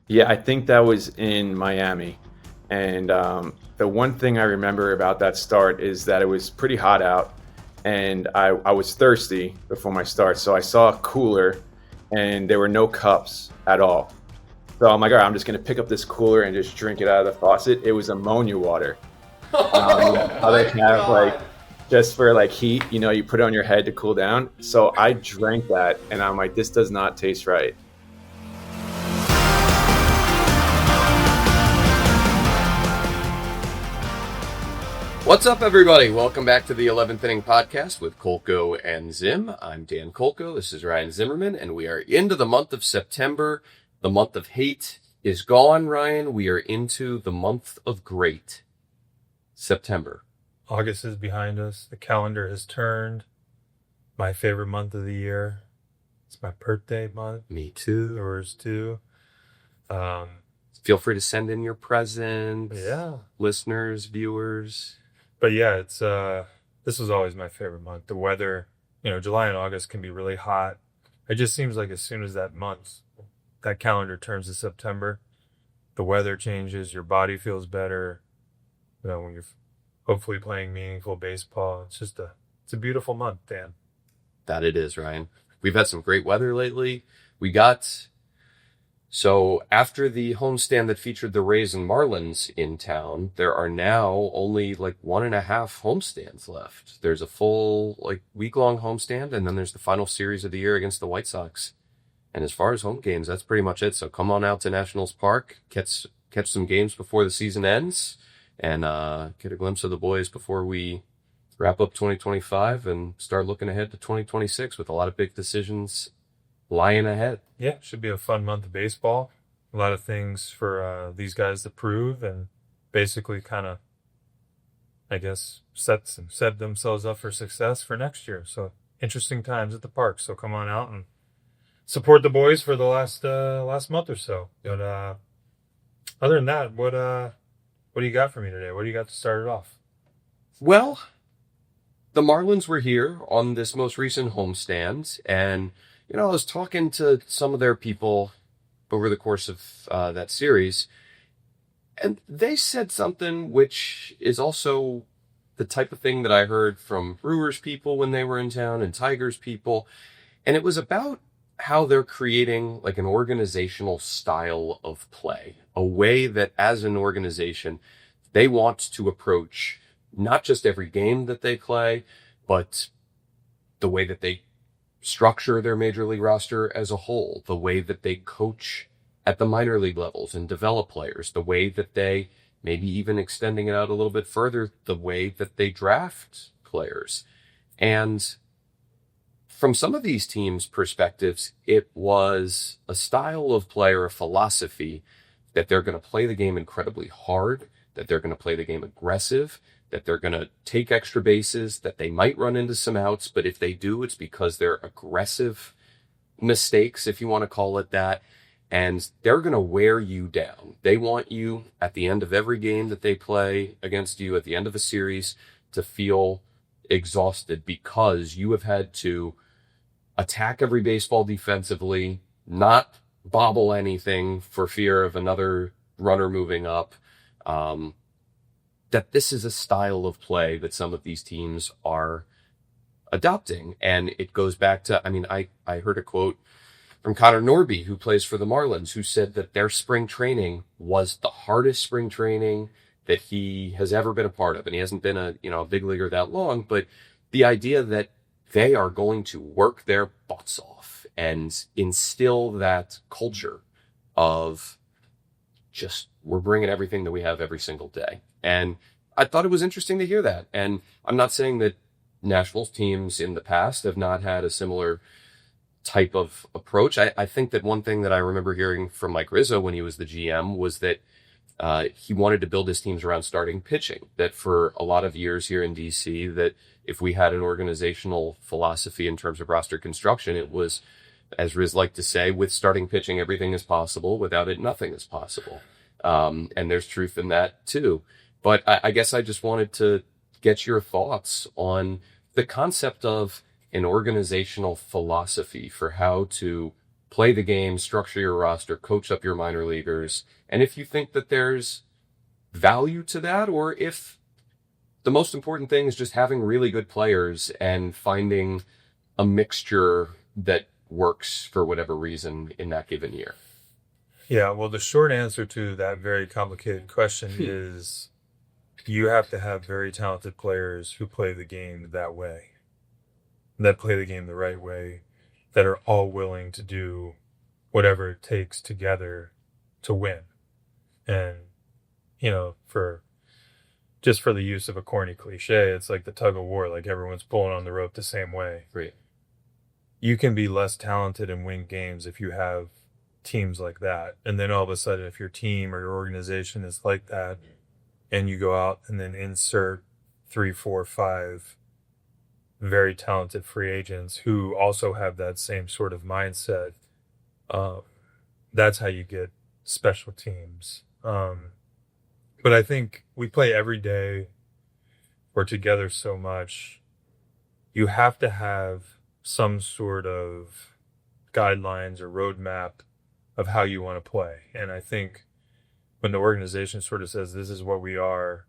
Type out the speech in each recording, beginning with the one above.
Yeah, I think that was in Miami. And the one thing I remember about that start is that it was pretty hot out, and I was thirsty before my start. So I saw a cooler, and there were no cups at all. So I'm like, all right, I'm just going to pick up this cooler and just drink it out of the faucet. It was ammonia water. Oh How they my have like God. just for like heat, you put it on your head to cool down. So I drank that, and I'm like, this does not taste right. What's up, everybody? Welcome back to the 11th Inning Podcast with Kolko and Zim. I'm Dan Kolko. This is Ryan Zimmerman, and we are into the month of September. The month of hate is gone, Ryan. We are into the month of great. September. August is behind us. The calendar has turned. My favorite month of the year. It's my birthday month. Me too. Yours too. Feel free to send in your presents. Yeah. Listeners, viewers. But yeah, it's this was always my favorite month. The weather, July and August can be really hot. It just seems like as soon as that calendar turns to September, the weather changes, your body feels better. When you're hopefully playing meaningful baseball. It's a beautiful month, Dan. That it is, Ryan. We've had some great weather lately. So after the homestand that featured the Rays and Marlins in town, there are now only like 1.5 homestands left. There's a full week-long homestand, and then there's the final series of the year against the White Sox. And as far as home games, that's pretty much it. So come on out to Nationals Park, catch some games before the season ends, and get a glimpse of the boys before we wrap up 2025 and start looking ahead to 2026 with a lot of big decisions lying ahead. Yeah, should be a fun month of baseball. A lot of things for these guys to prove and basically kind of, I guess, set themselves up for success for next year. So interesting times at the park. So come on out and support the boys for the last month or so. But other than that, what do you got for me today? What do you got to start it off? Well, the Marlins were here on this most recent homestand, and I was talking to some of their people over the course of that series, and they said something which is also the type of thing that I heard from Brewers people when they were in town and Tigers people, and it was about how they're creating like an organizational style of play, a way that as an organization, they want to approach not just every game that they play, but the way that they structure their major league roster as a whole, the way that they coach at the minor league levels and develop players, the way that they, maybe even extending it out a little bit further, the way that they draft players. And from some of these teams' perspectives, it was a style of play or a philosophy that they're going to play the game incredibly hard, that they're going to play the game aggressive, that they're going to take extra bases, that they might run into some outs, but if they do, it's because they're aggressive mistakes, if you want to call it that, and they're going to wear you down. They want you at the end of every game that they play against you, at the end of a series, to feel exhausted because you have had to attack every baseball defensively, not bobble anything for fear of another runner moving up. That this is a style of play that some of these teams are adopting. And it goes back to, I heard a quote from Connor Norby, who plays for the Marlins, who said that their spring training was the hardest spring training that he has ever been a part of. And he hasn't been a big leaguer that long, but the idea that they are going to work their butts off and instill that culture of just, we're bringing everything that we have every single day. And I thought it was interesting to hear that. And I'm not saying that Nationals teams in the past have not had a similar type of approach. I think that one thing that I remember hearing from Mike Rizzo when he was the GM was that he wanted to build his teams around starting pitching. That for a lot of years here in DC, that if we had an organizational philosophy in terms of roster construction, it was, as Riz liked to say, with starting pitching, everything is possible. Without it, nothing is possible. And there's truth in that too. But I guess I just wanted to get your thoughts on the concept of an organizational philosophy for how to play the game, structure your roster, coach up your minor leaguers, and if you think that there's value to that, or if the most important thing is just having really good players and finding a mixture that works for whatever reason in that given year. Yeah, well, the short answer to that very complicated question is you have to have very talented players who play the game that way, that play the game the right way, that are all willing to do whatever it takes together to win. And, for the use of a corny cliche, it's like the tug of war, like everyone's pulling on the rope the same way. Right. You can be less talented and win games if you have teams like that. And then all of a sudden, if your team or your organization is like that, and you go out and then insert 3, 4, 5 very talented free agents who also have that same sort of mindset, that's how you get special teams. But I think we play every day. We're together so much. You have to have some sort of guidelines or roadmap of how you want to play. And I think when the organization sort of says, this is what we are,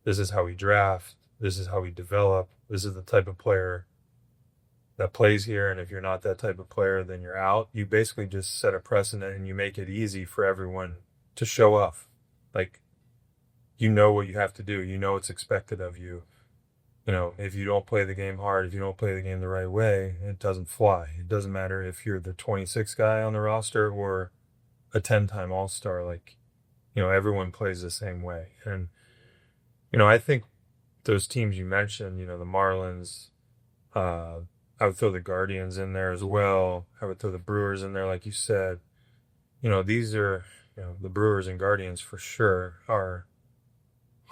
this is how we draft, this is how we develop, this is the type of player that plays here, and if you're not that type of player, then you're out. You basically just set a precedent and you make it easy for everyone to show up. Like, you know what you have to do. You know what's expected of you. If you don't play the game hard, if you don't play the game the right way, it doesn't fly. It doesn't matter if you're the 26th guy on the roster or a 10-time All-Star. Like, everyone plays the same way. And, I think those teams you mentioned, the Marlins, I would throw the Guardians in there as well. I would throw the Brewers in there, like you said. These are, the Brewers and Guardians for sure are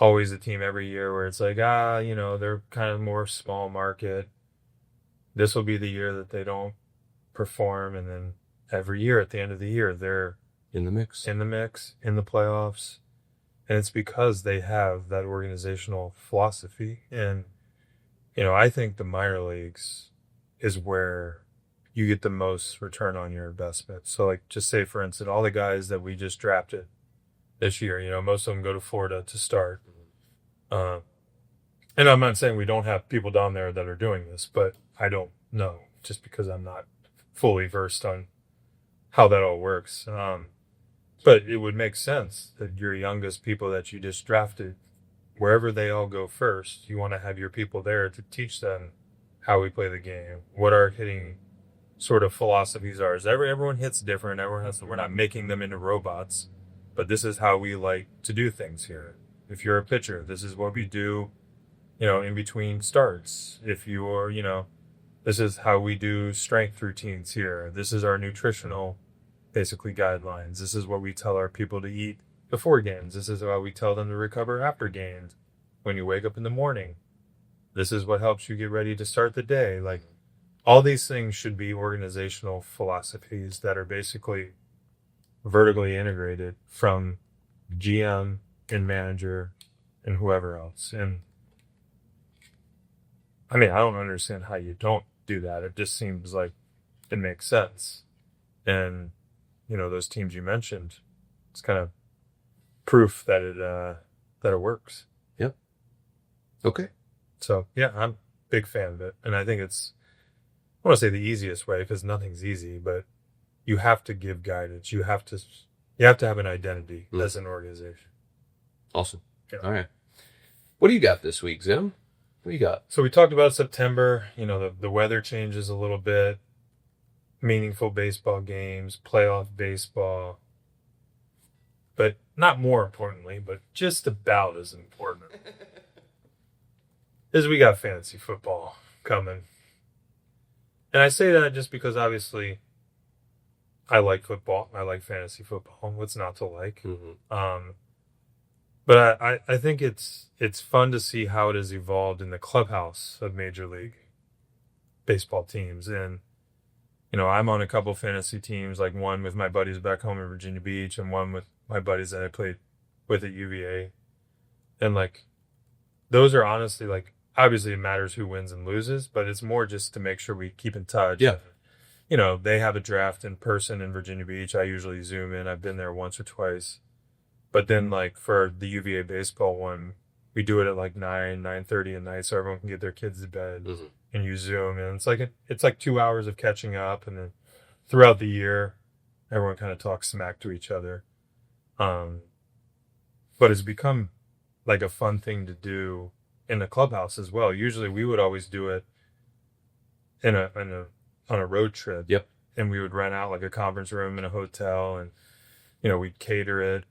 always a team every year where it's like, they're kind of more small market. This will be the year that they don't perform. And then every year at the end of the year, they're in the mix, in the playoffs. And it's because they have that organizational philosophy. And, I think the minor leagues is where you get the most return on your investment. So, like, just say, for instance, all the guys that we just drafted this year, most of them go to Florida to start. And I'm not saying we don't have people down there that are doing this, but I don't know, just because I'm not fully versed on how that all works. But it would make sense that your youngest people that you just drafted, wherever they all go first, you want to have your people there to teach them how we play the game, what our hitting sort of philosophies are. Everyone hits different. We're not making them into robots, but this is how we like to do things here. If you're a pitcher, this is what we do, in between starts. If you're, this is how we do strength routines here. This is our nutritional, basically, guidelines. This is what we tell our people to eat before games. This is how we tell them to recover after games. When you wake up in the morning, this is what helps you get ready to start the day. Like, all these things should be organizational philosophies that are basically vertically integrated from GM and manager and whoever else. And I don't understand how you don't do that. It just seems like it makes sense. And, those teams you mentioned, it's kind of proof that it works. Yep. Okay. So, yeah, I'm a big fan of it. And I think it's, I want to say the easiest way, because nothing's easy, but you have to give guidance. You have to have an identity as an organization. Awesome. Yeah. All right. What do you got this week, Zim? What do you got? So we talked about September. The weather changes a little bit. Meaningful baseball games, playoff baseball. But not more importantly, but just about as important, is we got fantasy football coming. And I say that just because, obviously, I like football. I like fantasy football. What's not to like? Mm-hmm. But I think it's fun to see how it has evolved in the clubhouse of Major League Baseball teams. And, I'm on a couple fantasy teams, like one with my buddies back home in Virginia Beach and one with my buddies that I played with at UVA. And, like, those are honestly, like, obviously it matters who wins and loses, but it's more just to make sure we keep in touch. Yeah. they have a draft in person in Virginia Beach. I usually Zoom in. I've been there once or twice. But then like for the UVA baseball one, we do it at like 9:30 at night so everyone can get their kids to bed. Mm-hmm. And you Zoom, and it's like 2 hours of catching up, and then throughout the year, everyone kind of talks smack to each other. But it's become like a fun thing to do in the clubhouse as well. Usually, we would always do it on a road trip. Yep. And we would rent out like a conference room in a hotel, and we'd cater it,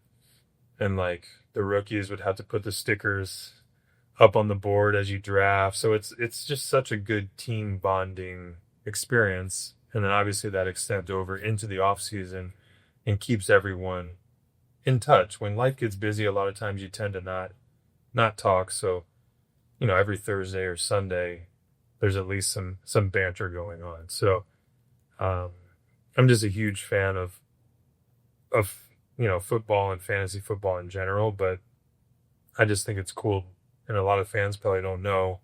and like the rookies would have to put the stickers up on the board as you draft. So it's just such a good team bonding experience. And then obviously that extends over into the off season and keeps everyone in touch. When life gets busy, a lot of times you tend to not talk. So, every Thursday or Sunday, there's at least some banter going on. So I'm just a huge fan of football and fantasy football in general, but I just think it's cool. And a lot of fans probably don't know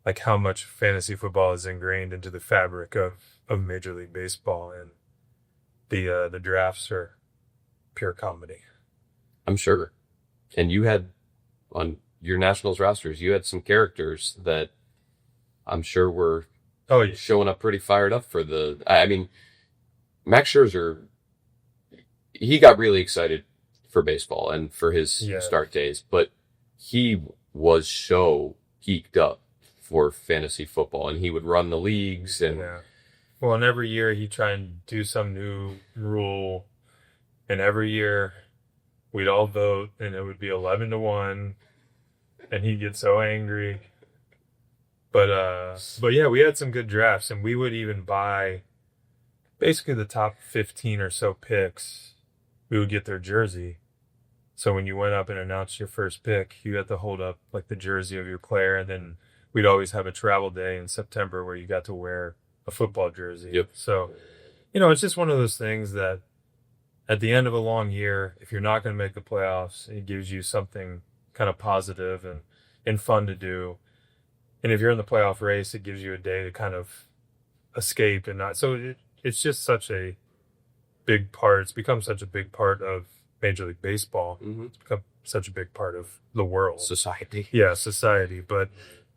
like how much fantasy football is ingrained into the fabric of Major League Baseball, and the drafts are pure comedy. I'm sure. And you had on your Nationals rosters, you had some characters that I'm sure were showing up pretty fired up for Max Scherzer, he got really excited for baseball and for his start days, but he was so geeked up for fantasy football, and he would run the leagues. And well, and every year he'd try and do some new rule, and every year we'd all vote, and it would be 11-1, and he'd get so angry. But yeah, we had some good drafts, and we would even buy basically the top 15 or so picks. We would get their jersey. So when you went up and announced your first pick, you had to hold up like the jersey of your player, and then we'd always have a travel day in September where you got to wear a football jersey. Yep. So, it's just one of those things that at the end of a long year, if you're not going to make the playoffs, it gives you something kind of positive and fun to do. And if you're in the playoff race, it gives you a day to kind of escape and not. So it's just such a big part. It's become such a big part of Major League Baseball. Mm-hmm. It's become such a big part of the world. Society. Yeah, society. But,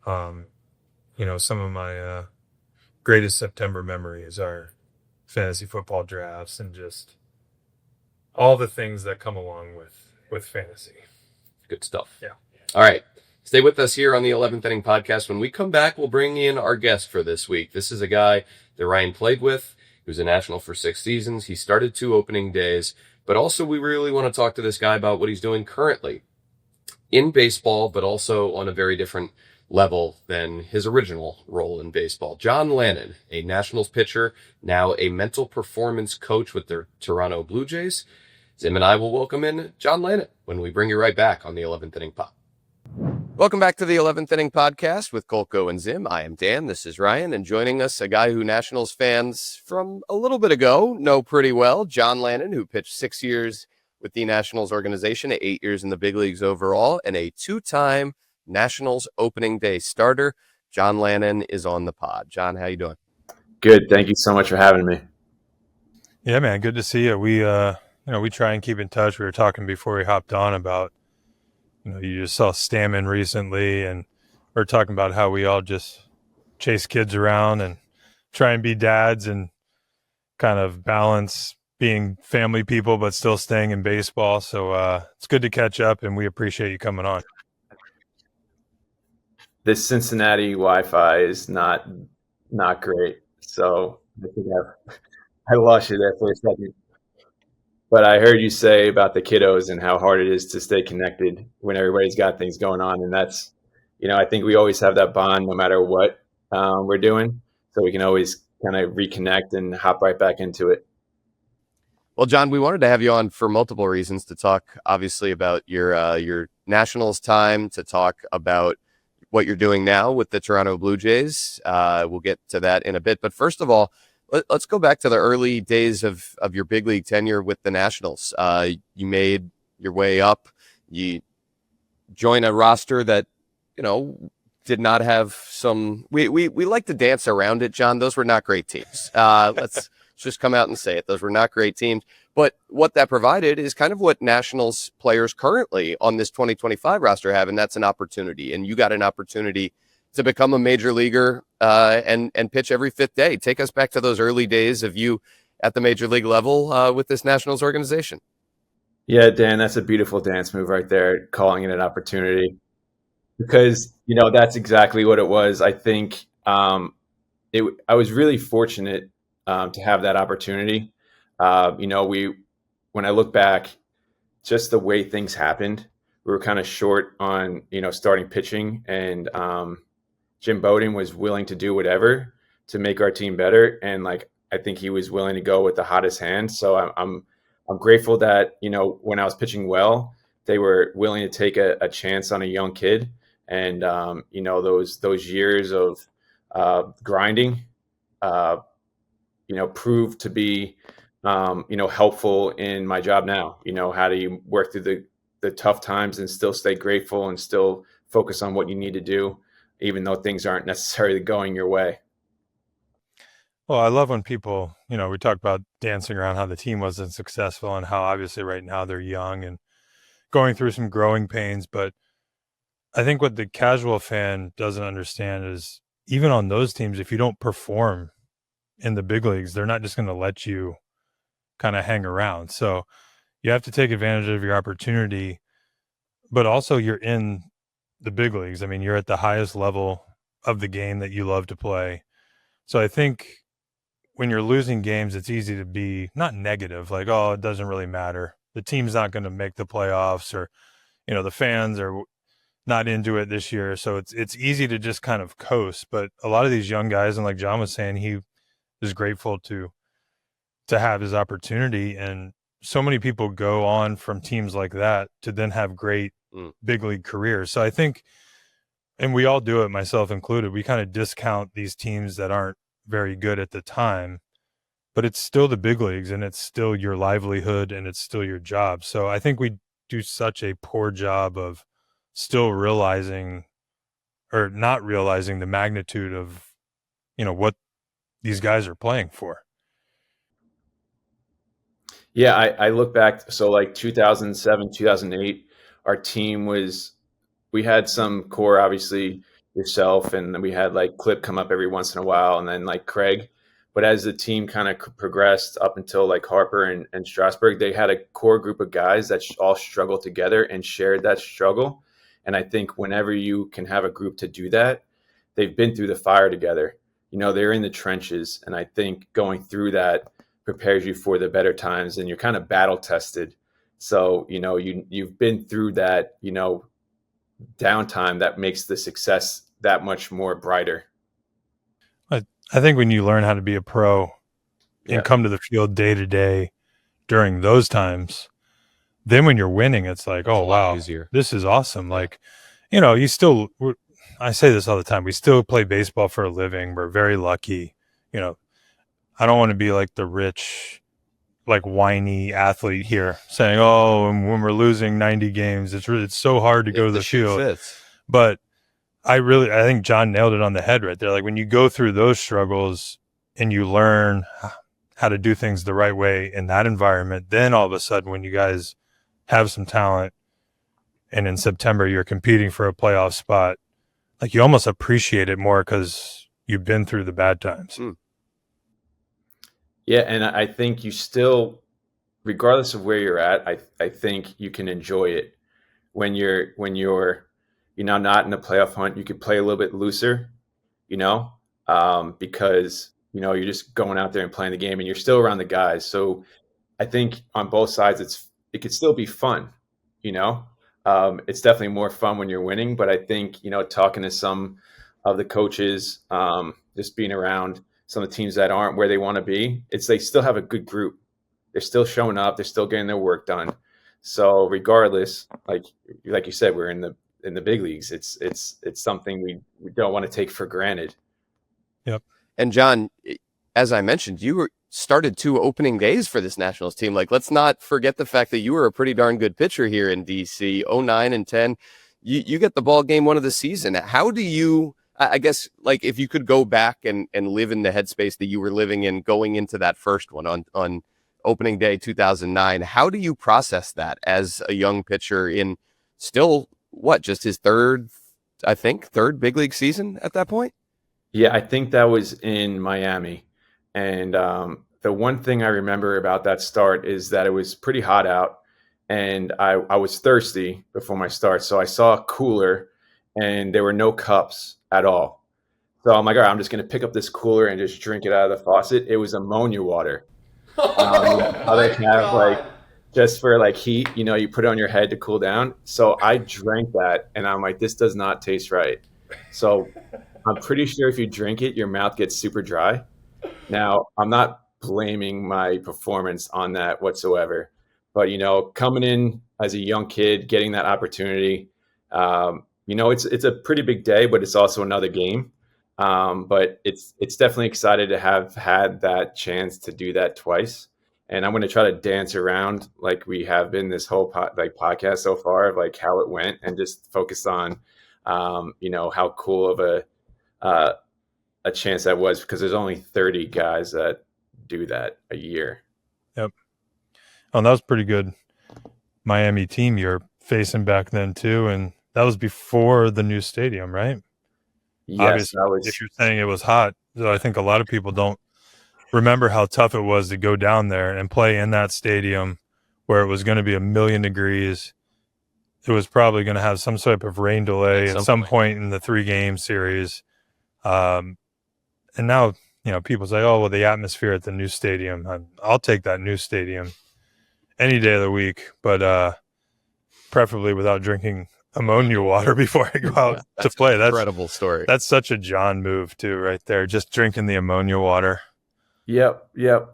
some of my greatest September memories are fantasy football drafts and just all the things that come along with fantasy. Good stuff. Yeah. All right. Stay with us here on the 11th Inning Podcast. When we come back, we'll bring in our guest for this week. This is a guy that Ryan played with. He was a National for 6 seasons. He started 2 opening days. But also, we really want to talk to this guy about what he's doing currently in baseball, but also on a very different level than his original role in baseball. John Lannan, a Nationals pitcher, now a mental performance coach with the Toronto Blue Jays. Zim and I will welcome in John Lannan when we bring you right back on the 11th Inning Pod. Welcome back to the 11th Inning Podcast with Kolko and Zim. I am Dan. This is Ryan. And joining us, a guy who Nationals fans from a little bit ago know pretty well, John Lannan, who pitched 6 years with the Nationals organization, 8 years in the big leagues overall, and a 2-time Nationals opening day starter. John Lannan is on the pod. John, how you doing? Good. Thank you so much for having me. Yeah, man. Good to see you. We try and keep in touch. We were talking before we hopped on about, you just saw Stammen recently, and we're talking about how we all just chase kids around and try and be dads and kind of balance being family people, but still staying in baseball. So it's good to catch up, and we appreciate you coming on. This Cincinnati Wi-Fi is not great, so I think I lost you there for a second. But I heard you say about the kiddos and how hard it is to stay connected when everybody's got things going on. And that's, I think we always have that bond no matter what we're doing. So we can always kind of reconnect and hop right back into it. Well, John, we wanted to have you on for multiple reasons, to talk obviously about your Nationals time, to talk about what you're doing now with the Toronto Blue Jays. We'll get to that in a bit. But first of all, let's go back to the early days of your big league tenure with the Nationals. You made your way up. You join a roster that, did not have some. We like to dance around it, John. Those were not great teams. Let's just come out and say it. Those were not great teams. But what that provided is kind of what Nationals players currently on this 2025 roster have, and that's an opportunity. And you got an opportunity to become a major leaguer and pitch every fifth day. Take us back to those early days of you at the major league level with this Nationals organization. Yeah, Dan, that's a beautiful dance move right there, calling it an opportunity. Because, that's exactly what it was. I think I was really fortunate to have that opportunity. When I look back, just the way things happened, we were kind of short on, starting pitching, and Jim Bowden was willing to do whatever to make our team better. And I think he was willing to go with the hottest hand. So I'm grateful that, when I was pitching well, they were willing to take a chance on a young kid. And, those years of grinding, proved to be, helpful in my job now. How do you work through the tough times and still stay grateful and still focus on what you need to do, even though things aren't necessarily going your way. Well, I love when people, we talk about dancing around how the team wasn't successful and how obviously right now they're young and going through some growing pains, but I think what the casual fan doesn't understand is even on those teams, if you don't perform in the big leagues, they're not just going to let you kind of hang around. So you have to take advantage of your opportunity, but also you're in the big leagues. I mean, you're at the highest level of the game that you love to play. So I think when you're losing games, it's easy to be not negative, like, oh, it doesn't really matter. The team's not going to make the playoffs, or, the fans are not into it this year. So it's easy to just kind of coast. But a lot of these young guys, and like John was saying, he is grateful to have his opportunity. And so many people go on from teams like that to then have great big league careers. So I think, and we all do it, myself included, we kind of discount these teams that aren't very good at the time, but it's still the big leagues and it's still your livelihood and it's still your job. So I think we do such a poor job of still realizing or not realizing the magnitude of, what these guys are playing for. Yeah, I look back. So 2007, 2008, our team we had some core, obviously yourself, and then we had Clip come up every once in a while, and then Craig. But as the team kind of progressed up until Harper and Strasburg, they had a core group of guys that all struggled together and shared that struggle. And I think whenever you can have a group to do that, they've been through the fire together. They're in the trenches. And I think going through that prepares you for the better times, and you're kind of battle tested. So, you've been through that, downtime that makes the success that much more brighter. I think when you learn how to be a pro and come to the field day to day during those times, then when you're winning, it's like, oh, wow, easier. This is awesome. I say this all the time. We still play baseball for a living. We're very lucky. I don't want to be like the rich, whiny athlete here saying, oh, and when we're losing 90 games, it's so hard to go to the field. Fits. But I think John nailed it on the head right there. When you go through those struggles and you learn how to do things the right way in that environment, then all of a sudden when you guys have some talent and in September you're competing for a playoff spot, you almost appreciate it more because you've been through the bad times. Yeah, and I think you still, regardless of where you're at, I think you can enjoy it when you're not in the playoff hunt. You could play a little bit looser, because you're just going out there and playing the game, and you're still around the guys. So I think on both sides, it could still be fun. It's definitely more fun when you're winning. But I think talking to some of the coaches, just being around some of the teams that aren't where they want to be, they still have a good group. They're still showing up. They're still getting their work done. So regardless, like you said, we're in the big leagues. It's something we don't want to take for granted. Yep. And John, as I mentioned, you started 2 opening days for this Nationals team. Let's not forget the fact that you were a pretty darn good pitcher here in DC. 09 and 10, you get the ball game one of the season. How do you, I guess, like if you could go back and live in the headspace that you were living in going into that first one on opening day 2009, how do you process that as a young pitcher in still just his third big league season at that point? Yeah, I think that was in Miami. And the one thing I remember about that start is that it was pretty hot out, and I was thirsty before my start. So I saw a cooler, and there were no cups at all. So I'm like, all right, I'm just going to pick up this cooler and just drink it out of the faucet. It was ammonia water. How they have like just for like heat, you put it on your head to cool down. So I drank that, and I'm like, this does not taste right. So I'm pretty sure if you drink it, your mouth gets super dry. Now, I'm not blaming my performance on that whatsoever, but coming in as a young kid, getting that opportunity, it's a pretty big day, but it's also another game. But it's definitely excited to have had that chance to do that twice. And I'm going to try to dance around like we have been this whole podcast so far of like how it went, and just focus on, how cool of a chance that was, because there's only 30 guys that do that a year. Yep. Oh, that was pretty good Miami team you're facing back then too, and that was before the new stadium, right? Yes, obviously, if you're saying it was hot, so I think a lot of people don't remember how tough it was to go down there and play in that stadium where it was going to be 1,000,000 degrees. It was probably going to have some type of rain delay at some point in the 3-game series. And now, people say, oh, well, the atmosphere at the new stadium. I'll take that new stadium any day of the week, but preferably without drinking ammonia water before I go out to play. That's an incredible story. That's such a John move too, right there. Just drinking the ammonia water. Yep.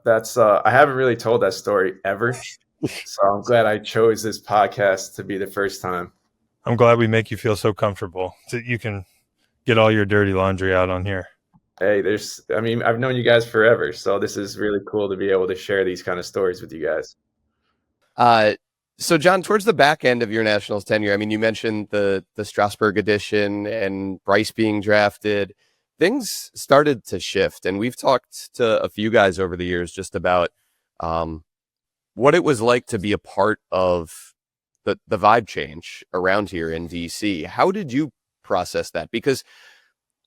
That's I haven't really told that story ever, so I'm glad I chose this podcast to be the first time. I'm glad we make you feel so comfortable that you can get all your dirty laundry out on here. Hey, I've known you guys forever, so this is really cool to be able to share these kind of stories with you guys. So, John, towards the back end of your Nationals tenure, you mentioned the Strasburg edition and Bryce being drafted. Things started to shift, and we've talked to a few guys over the years just about what it was like to be a part of the vibe change around here in DC. How did you process that? Because,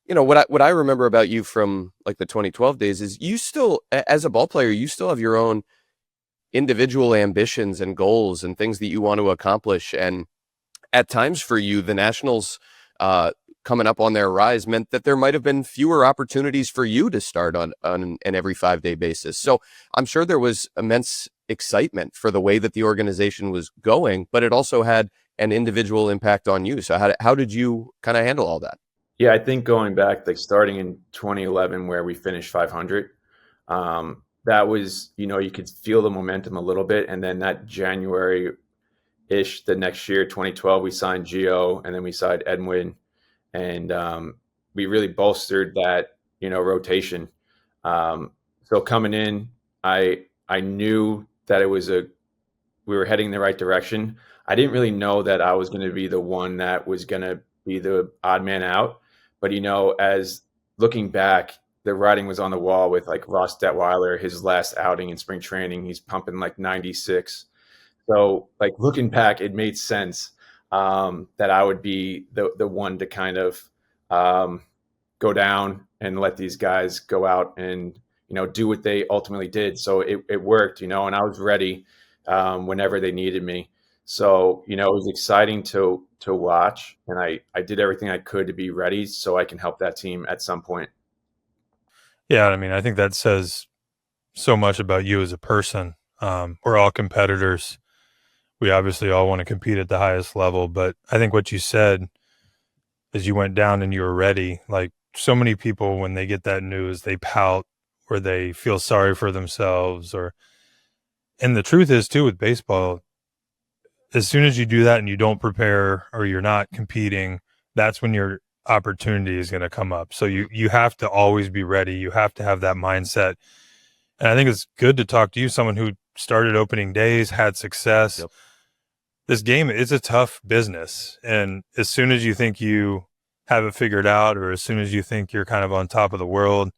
what I remember about you from like the 2012 days is you still, as a ball player, you still have your own individual ambitions and goals and things that you want to accomplish. And at times for you, the Nationals coming up on their rise meant that there might have been fewer opportunities for you to start on an every 5-day basis. So I'm sure there was immense excitement for the way that the organization was going, but it also had an individual impact on you. So how did you kind of handle all that? Yeah, I think going back, like starting in 2011 where we finished 500, that was, you could feel the momentum a little bit. And then that January-ish, the next year, 2012, we signed Gio, and then we signed Edwin. And we really bolstered that, rotation. So coming in, I knew that we were heading in the right direction. I didn't really know that I was going to be the one that was going to be the odd man out. But, as looking back, the writing was on the wall with like Ross Detweiler, his last outing in spring training, he's pumping like 96. So like looking back, it made sense that I would be the one to kind of go down and let these guys go out and, do what they ultimately did. So it worked, and I was ready whenever they needed me. So, it was exciting to watch, and I did everything I could to be ready so I can help that team at some point. Yeah, I think that says so much about you as a person. We're all competitors. We obviously all want to compete at the highest level, but I think what you said is you went down and you were ready. Like so many people, when they get that news, they pout or they feel sorry for themselves. And the truth is too, with baseball, as soon as you do that and you don't prepare or you're not competing, that's when your opportunity is going to come up. So you have to always be ready. You have to have that mindset. And I think it's good to talk to you, someone who started opening days, had success. Yep. this game is a tough business. And as soon as you think you have it figured out, or as soon as you think you're kind of on top of the world,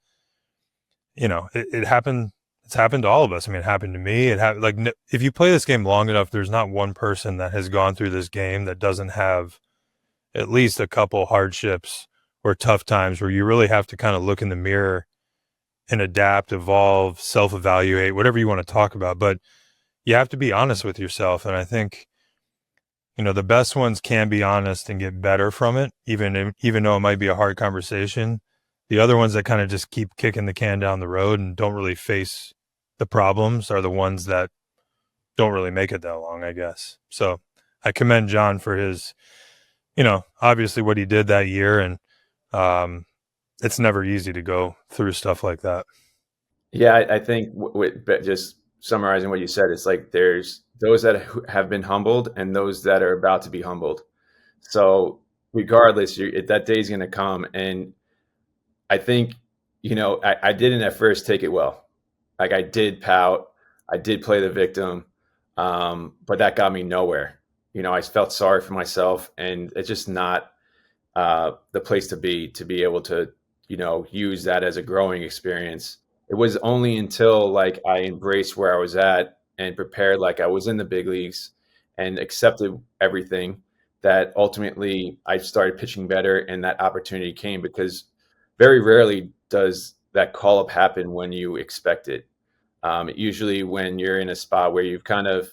it happened. It's happened to all of us. I mean, it happened to me. It happened, like, if you play this game long enough, there's not one person that has gone through this game that doesn't have at least a couple hardships or tough times where you really have to kind of look in the mirror and adapt, evolve, self-evaluate, whatever you want to talk about. But you have to be honest with yourself. And I think, the best ones can be honest and get better from it, even though it might be a hard conversation. The other ones that kind of just keep kicking the can down the road and don't really face the problems are the ones that don't really make it that long, I guess. So I commend John for his, obviously what he did that year. And it's never easy to go through stuff like that. Yeah, I think just summarizing what you said, it's like there's those that have been humbled and those that are about to be humbled. So regardless, that day's going to come. And I think, I didn't at first take it well. Like I did pout, I did play the victim, but that got me nowhere. I felt sorry for myself, and it's just not the place to be able to, use that as a growing experience. It was only until like I embraced where I was at and prepared like I was in the big leagues and accepted everything that ultimately I started pitching better and that opportunity came, because very rarely does that call up happen when you expect it. Usually when you're in a spot where you've kind of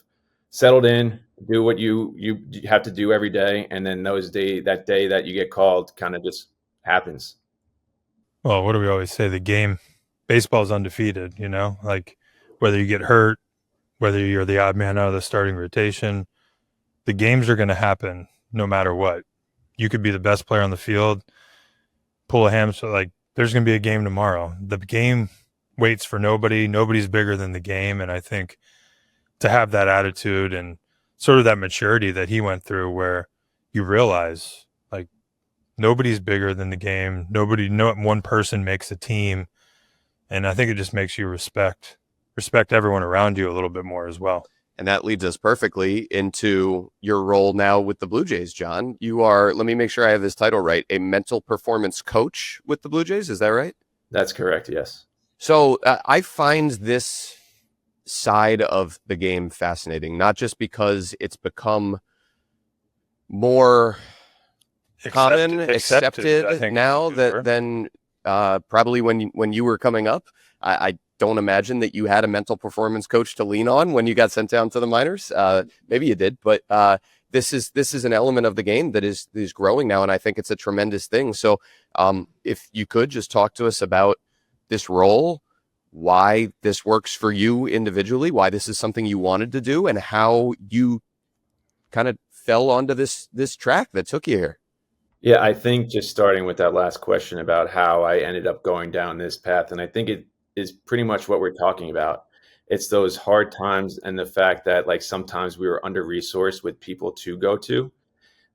settled in, do what you have to do every day, and then that day that you get called kind of just happens. Well, what do we always say? Baseball's undefeated, like whether you get hurt, whether you're the odd man out of the starting rotation, the games are going to happen no matter what. You could be the best player on the field, pull a hamstring, like there's going to be a game tomorrow. The game waits for nobody. Nobody's bigger than the game. And I think to have that attitude and sort of that maturity that he went through, where you realize like nobody's bigger than the game. No one person makes a team. And I think it just makes you respect everyone around you a little bit more as well. And that leads us perfectly into your role now with the Blue Jays, John. You are, let me make sure I have this title right, a mental performance coach with the Blue Jays. Is that right? That's correct. Yes. So I find this side of the game fascinating, not just because it's become more accepted now than probably when you were coming up. I don't imagine that you had a mental performance coach to lean on when you got sent down to the minors. Maybe you did, but this is an element of the game that is growing now, and I think it's a tremendous thing. So if you could just talk to us about this role, why this works for you individually, why this is something you wanted to do, and how you kind of fell onto this track that took you here. Yeah, I think just starting with that last question about how I ended up going down this path, and I think it is pretty much what we're talking about. It's those hard times and the fact that like sometimes we were under-resourced with people to go to,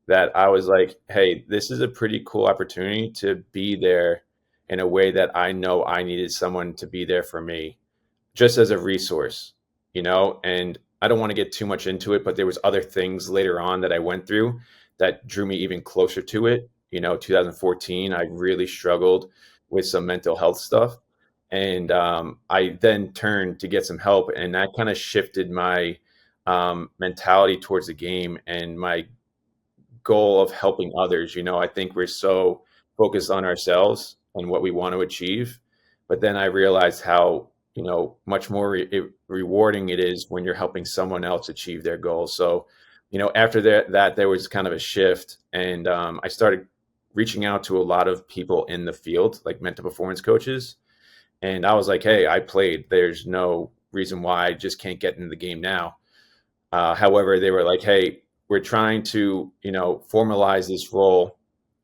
that I was like, hey, this is a pretty cool opportunity to be there in a way that I know I needed someone to be there for me, just as a resource, and I don't want to get too much into it, but there was other things later on that I went through that drew me even closer to it. 2014, I really struggled with some mental health stuff. And I then turned to get some help, and that kind of shifted my mentality towards the game and my goal of helping others. I think we're so focused on ourselves and what we want to achieve. But then I realized how, much more rewarding it is when you're helping someone else achieve their goals. So, after that there was kind of a shift, and I started reaching out to a lot of people in the field, like mental performance coaches. And I was like, hey, I played. There's no reason why I just can't get into the game now. However, they were like, hey, we're trying to, formalize this role,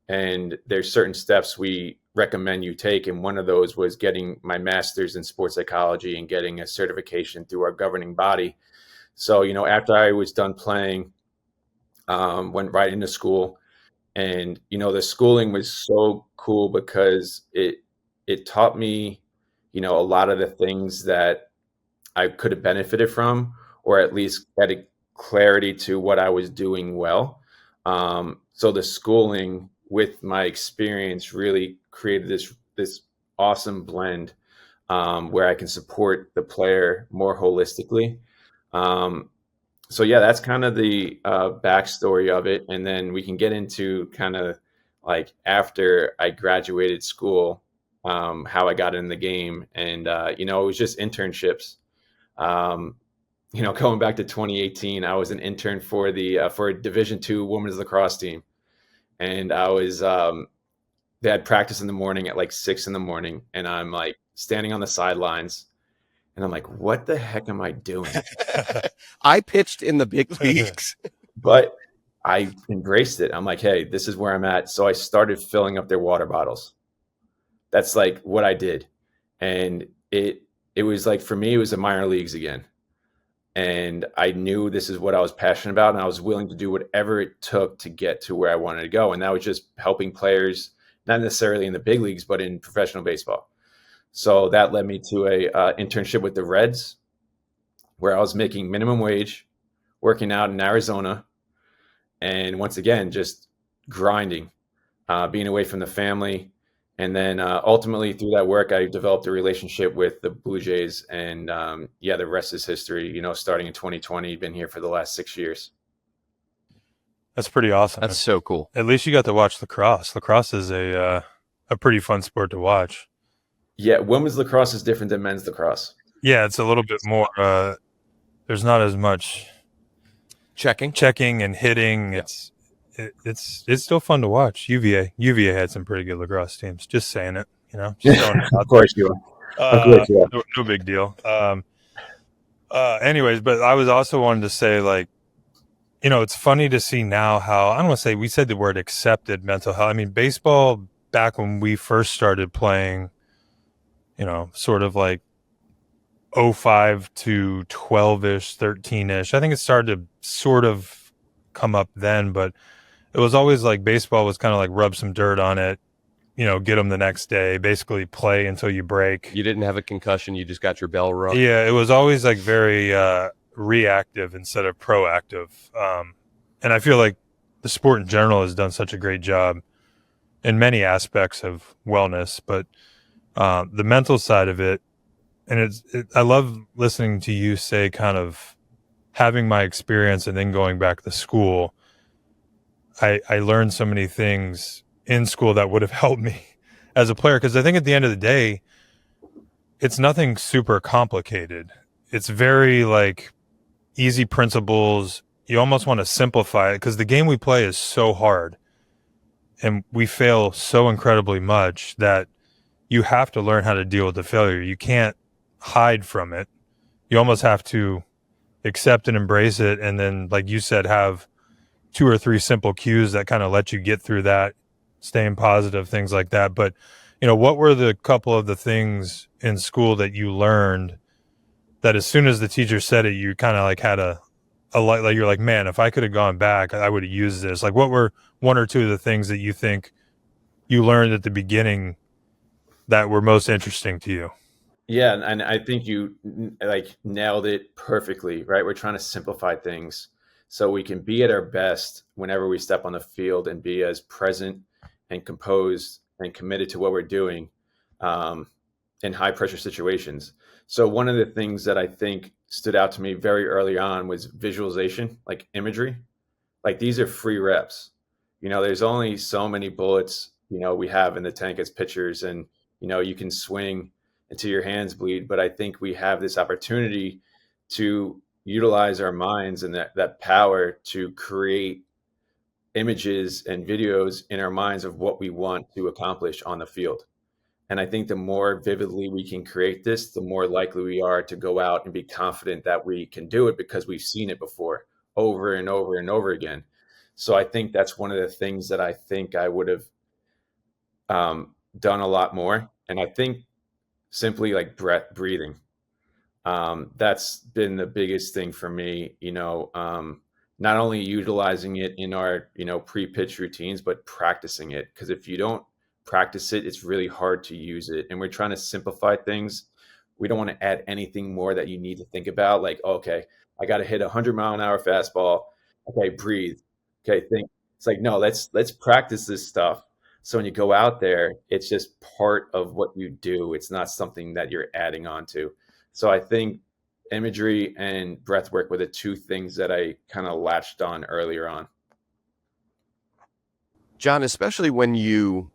and there's certain steps we recommend you take. And one of those was getting my master's in sports psychology and getting a certification through our governing body. So, after I was done playing, went right into school. And, the schooling was so cool because it taught me, a lot of the things that I could have benefited from, or at least at clarity to what I was doing well. So the schooling with my experience really created this awesome blend where I can support the player more holistically. Um, so yeah, that's kind of the backstory of it, and then we can get into kind of like after I graduated school, how I got in the game, and it was just internships. Um, going back to 2018, I was an intern for the for a Division II women's lacrosse team, and I was they had practice in the morning at like 6 in the morning, and I'm like standing on the sidelines, and I'm like, what the heck am I doing? I pitched in the big leagues. But I embraced it. I'm like, hey, this is where I'm at. So I started filling up their water bottles. That's like what I did. And it was like, for me, it was the minor leagues again. And I knew this is what I was passionate about, and I was willing to do whatever it took to get to where I wanted to go. And that was just helping players, not necessarily in the big leagues, but in professional baseball. So that led me to a internship with the Reds, where I was making minimum wage, working out in Arizona, and once again, just grinding, being away from the family. And then ultimately through that work, I developed a relationship with the Blue Jays, and the rest is history. Starting in 2020, been here for the last 6 years. That's pretty awesome. That's so cool. At least you got to watch lacrosse. Lacrosse is a pretty fun sport to watch. Yeah, women's lacrosse is different than men's lacrosse. Yeah, it's a little bit more. There's not as much checking and hitting. Yeah. It's still fun to watch. UVA had some pretty good lacrosse teams. Just saying it, Just throwing it out Of course you are. Of course you are. No big deal. Anyways, but I was also wanted to say, like, it's funny to see now how, I don't want to say, we said the word accepted mental health. I mean, baseball back when we first started playing, sort of like 05 to 12-ish, 13-ish. I think it started to sort of come up then, but it was always like baseball was kind of like rub some dirt on it, get them the next day, basically play until you break. You didn't have a concussion. You just got your bell rung. Yeah, it was always like very reactive instead of proactive. And I feel like the sport in general has done such a great job in many aspects of wellness, but the mental side of it, and I love listening to you say kind of having my experience and then going back to school. I learned so many things in school that would have helped me as a player, because I think at the end of the day, it's nothing super complicated. It's very like easy principles. You almost want to simplify it because the game we play is so hard and we fail so incredibly much that you have to learn how to deal with the failure. You can't hide from it. You almost have to accept and embrace it. And then, like you said, have 2 or 3 simple cues that kind of let you get through that, staying positive, things like that. But, what were the couple of the things in school that you learned that as soon as the teacher said it, you kind of like had a light, like you're like, man, if I could have gone back, I would have used this. Like, what were 1 or 2 of the things that you think you learned at the beginning that were most interesting to you? Yeah, and I think you like nailed it perfectly, right? We're trying to simplify things so we can be at our best whenever we step on the field and be as present and composed and committed to what we're doing in high pressure situations. So one of the things that I think stood out to me very early on was visualization, like imagery. Like, these are free reps. There's only so many bullets, we have in the tank as pitchers, and, you can swing until your hands bleed. But I think we have this opportunity to utilize our minds and that power to create images and videos in our minds of what we want to accomplish on the field. And I think the more vividly we can create this, the more likely we are to go out and be confident that we can do it because we've seen it before over and over and over again. So I think that's one of the things that I think I would have done a lot more. And I think simply like breathing. That's been the biggest thing for me, not only utilizing it in our, pre-pitch routines, but practicing it. Because if you don't practice it, it's really hard to use it. And we're trying to simplify things. We don't want to add anything more that you need to think about. Like, okay, I got to hit 100-mile-an-hour fastball. Okay, breathe. Okay, think. It's like, no, let's practice this stuff. So when you go out there, it's just part of what you do. It's not something that you're adding on to. So I think imagery and breath work were the two things that I kind of latched on earlier on. John, especially when you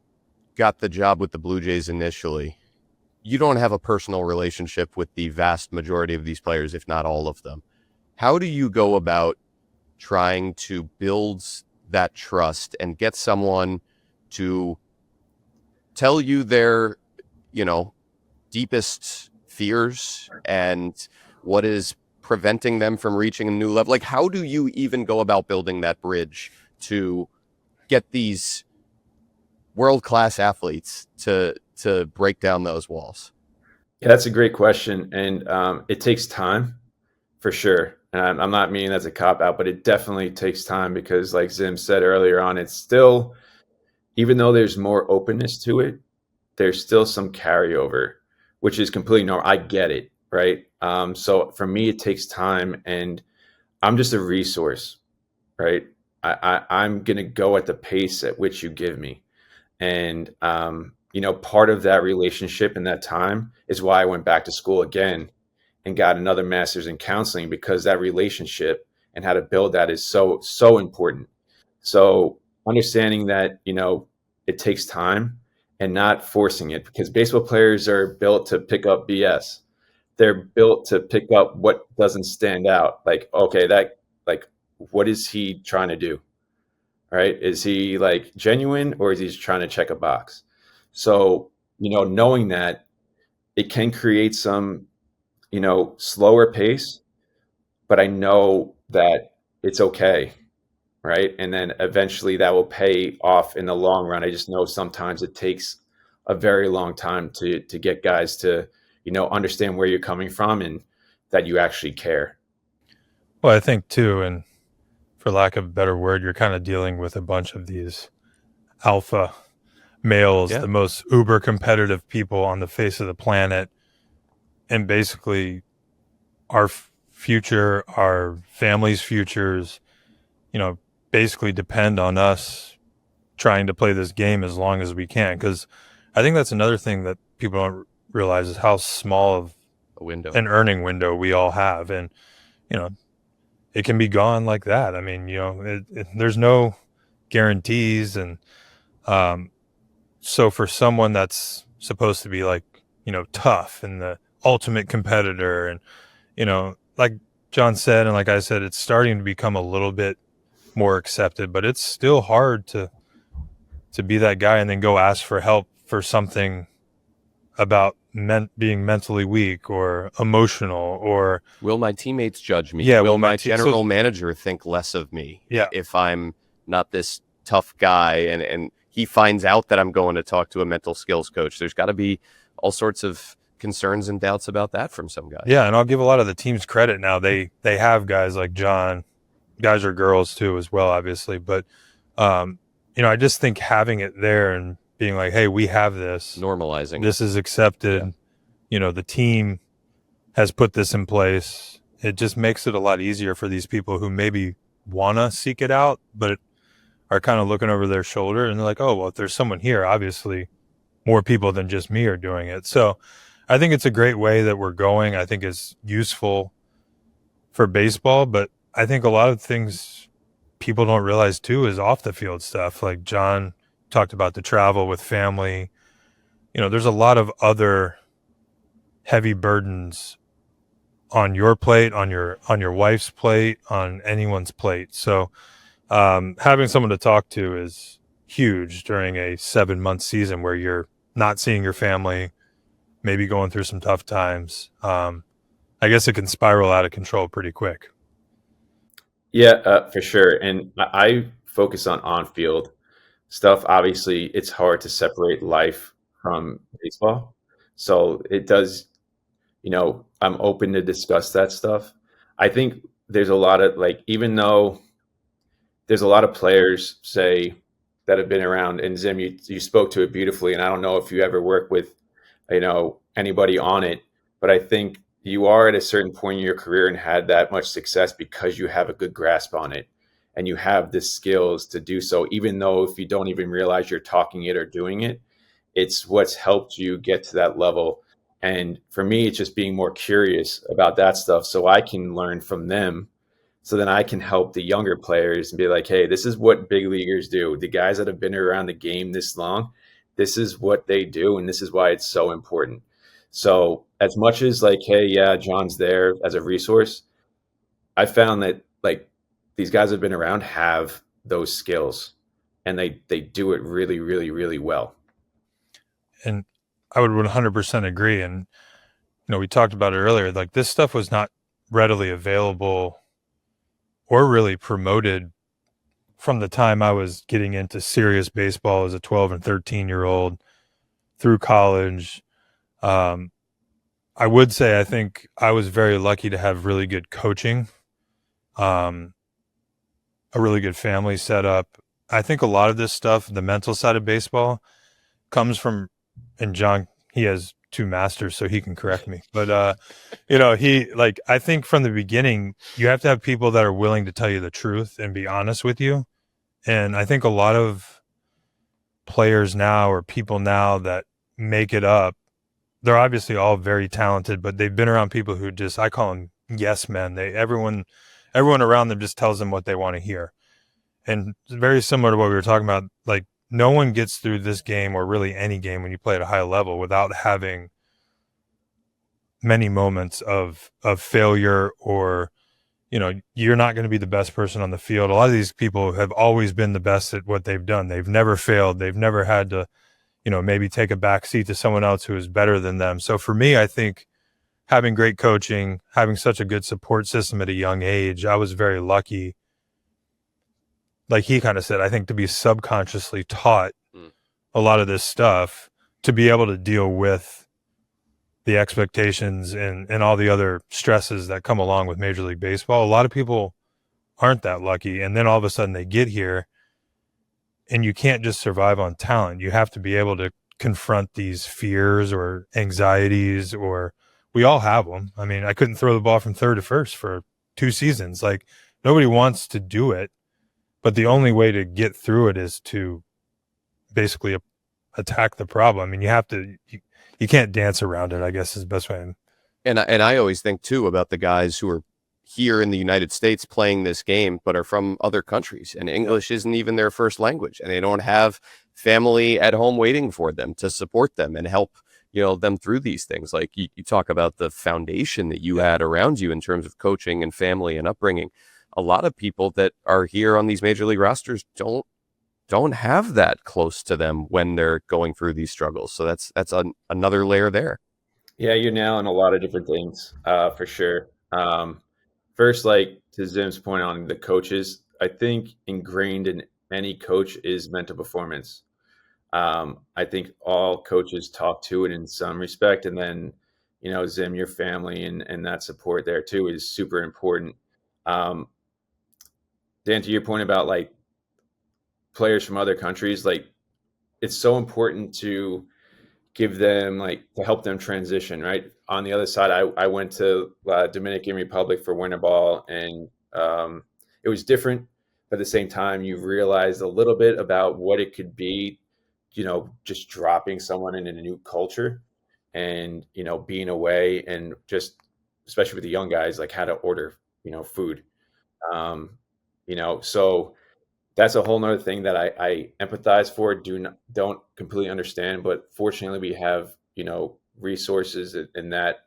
got the job with the Blue Jays initially, you don't have a personal relationship with the vast majority of these players, if not all of them. How do you go about trying to build that trust and get someone to tell you their, deepest fears and what is preventing them from reaching a new level? Like, how do you even go about building that bridge to get these world-class athletes to break down those walls? Yeah, that's a great question. And it takes time for sure. And I'm not meaning that's a cop out, but it definitely takes time because, like Zim said earlier on, it's still, even though there's more openness to it, there's still some carryover, which is completely normal. I get it, right? So for me, it takes time, and I'm just a resource, right? I'm gonna go at the pace at which you give me, and part of that relationship and that time is why I went back to school again and got another master's in counseling, because that relationship and how to build that is so important. So understanding that, it takes time and not forcing it, because baseball players are built to pick up BS. They're built to pick up what doesn't stand out. Like, okay, what is he trying to do? Right? Is he like genuine, or is he just trying to check a box? So, knowing that, it can create some, slower pace, but I know that it's okay. Right. And then eventually that will pay off in the long run. I just know sometimes it takes a very long time to get guys to, understand where you're coming from and that you actually care. Well, I think too, and for lack of a better word, you're kind of dealing with a bunch of these alpha males, the most uber competitive people on the face of the planet. And basically our future, our family's futures, basically depend on us trying to play this game as long as we can. Because I think that's another thing that people don't realize is how small of A window. an earning window we all have. And, it can be gone like that. I mean, there's no guarantees. And so for someone that's supposed to be like, tough and the ultimate competitor, and, like John said, and like I said, it's starting to become a little bit more accepted, but it's still hard to be that guy and then go ask for help for something about being mentally weak or emotional, or will my teammates judge me? Yeah, will my general manager think less of me? Yeah. If I'm not this tough guy and he finds out that I'm going to talk to a mental skills coach, there's got to be all sorts of concerns and doubts about that from some guys. Yeah, and I'll give a lot of the teams credit now. They have guys like John, guys or girls too as well, obviously, but I just think having it there and being like, hey, we have this, normalizing, this is accepted. Yeah. The team has put this in place. It just makes it a lot easier for these people who maybe want to seek it out, but are kind of looking over their shoulder and they're like, oh, well, if there's someone here, obviously more people than just me are doing it. So I think it's a great way that we're going. I think it's useful for baseball, but I think a lot of things people don't realize too is off the field stuff. Like John talked about the travel with family. There's a lot of other heavy burdens on your plate, on your wife's plate, on anyone's plate. So having someone to talk to is huge during a 7-month season where you're not seeing your family, maybe going through some tough times. I guess it can spiral out of control pretty quick. Yeah, for sure. And I focus on field stuff. Obviously, it's hard to separate life from baseball. So it does, I'm open to discuss that stuff. I think there's a lot of, like, even though there's a lot of players, say, that have been around, and Zim, you spoke to it beautifully. And I don't know if you ever work with, anybody on it, but I think you are at a certain point in your career and had that much success because you have a good grasp on it and you have the skills to do so, even though if you don't even realize you're talking it or doing it, it's what's helped you get to that level. And for me, it's just being more curious about that stuff so I can learn from them. So then I can help the younger players and be like, hey, this is what big leaguers do. The guys that have been around the game this long, this is what they do. And this is why it's so important. So as much as like, hey, yeah, John's there as a resource, I found that like these guys have been around have those skills and they do it really, really, really well. And I would 100% agree. And, we talked about it earlier, like this stuff was not readily available or really promoted from the time I was getting into serious baseball as a 12 and 13-year-old through college. I would say I think I was very lucky to have really good coaching, a really good family setup. I think a lot of this stuff, the mental side of baseball, comes from, and John, he has two masters, so he can correct me. But, I think from the beginning, you have to have people that are willing to tell you the truth and be honest with you. And I think a lot of players now or people now that make it up, they're obviously all very talented, but they've been around people who just, I call them yes men. Everyone around them just tells them what they want to hear. And very similar to what we were talking about, like no one gets through this game or really any game when you play at a high level without having many moments of failure or, you're not going to be the best person on the field. A lot of these people have always been the best at what they've done. They've never failed. They've never had to, maybe take a back seat to someone else who is better than them. So for me, I think having great coaching, having such a good support system at a young age, I was very lucky. Like he kind of said, I think to be subconsciously taught a lot of this stuff to be able to deal with the expectations and all the other stresses that come along with Major League Baseball. A lot of people aren't that lucky. And then all of a sudden they get here and you can't just survive on talent. You have to be able to confront these fears or anxieties, or we all have them. I mean, I couldn't throw the ball from third to first for 2 seasons. Like nobody wants to do it, but the only way to get through it is to basically attack the problem. I mean, you can't dance around it, I guess is the best way. And I always think too about the guys who are here in the United States playing this game, but are from other countries and English isn't even their first language. And they don't have family at home waiting for them to support them and help, them through these things. Like you talk about the foundation that you had around you in terms of coaching and family and upbringing. A lot of people that are here on these major league rosters don't have that close to them when they're going through these struggles. So that's another layer there. Yeah, you're nailing a lot of different things, for sure. First, like to Zim's point on the coaches, I think ingrained in any coach is mental performance. I think all coaches talk to it in some respect. And then, Zim, your family and that support there too is super important. Dan, to your point about like players from other countries, like it's so important to give them like to help them transition, right? On the other side, I went to Dominican Republic for winter ball, and it was different, but at the same time you realized a little bit about what it could be, just dropping someone in a new culture and being away, and just especially with the young guys, like how to order food. So that's a whole nother thing that I empathize for, don't completely understand, but fortunately we have, resources in that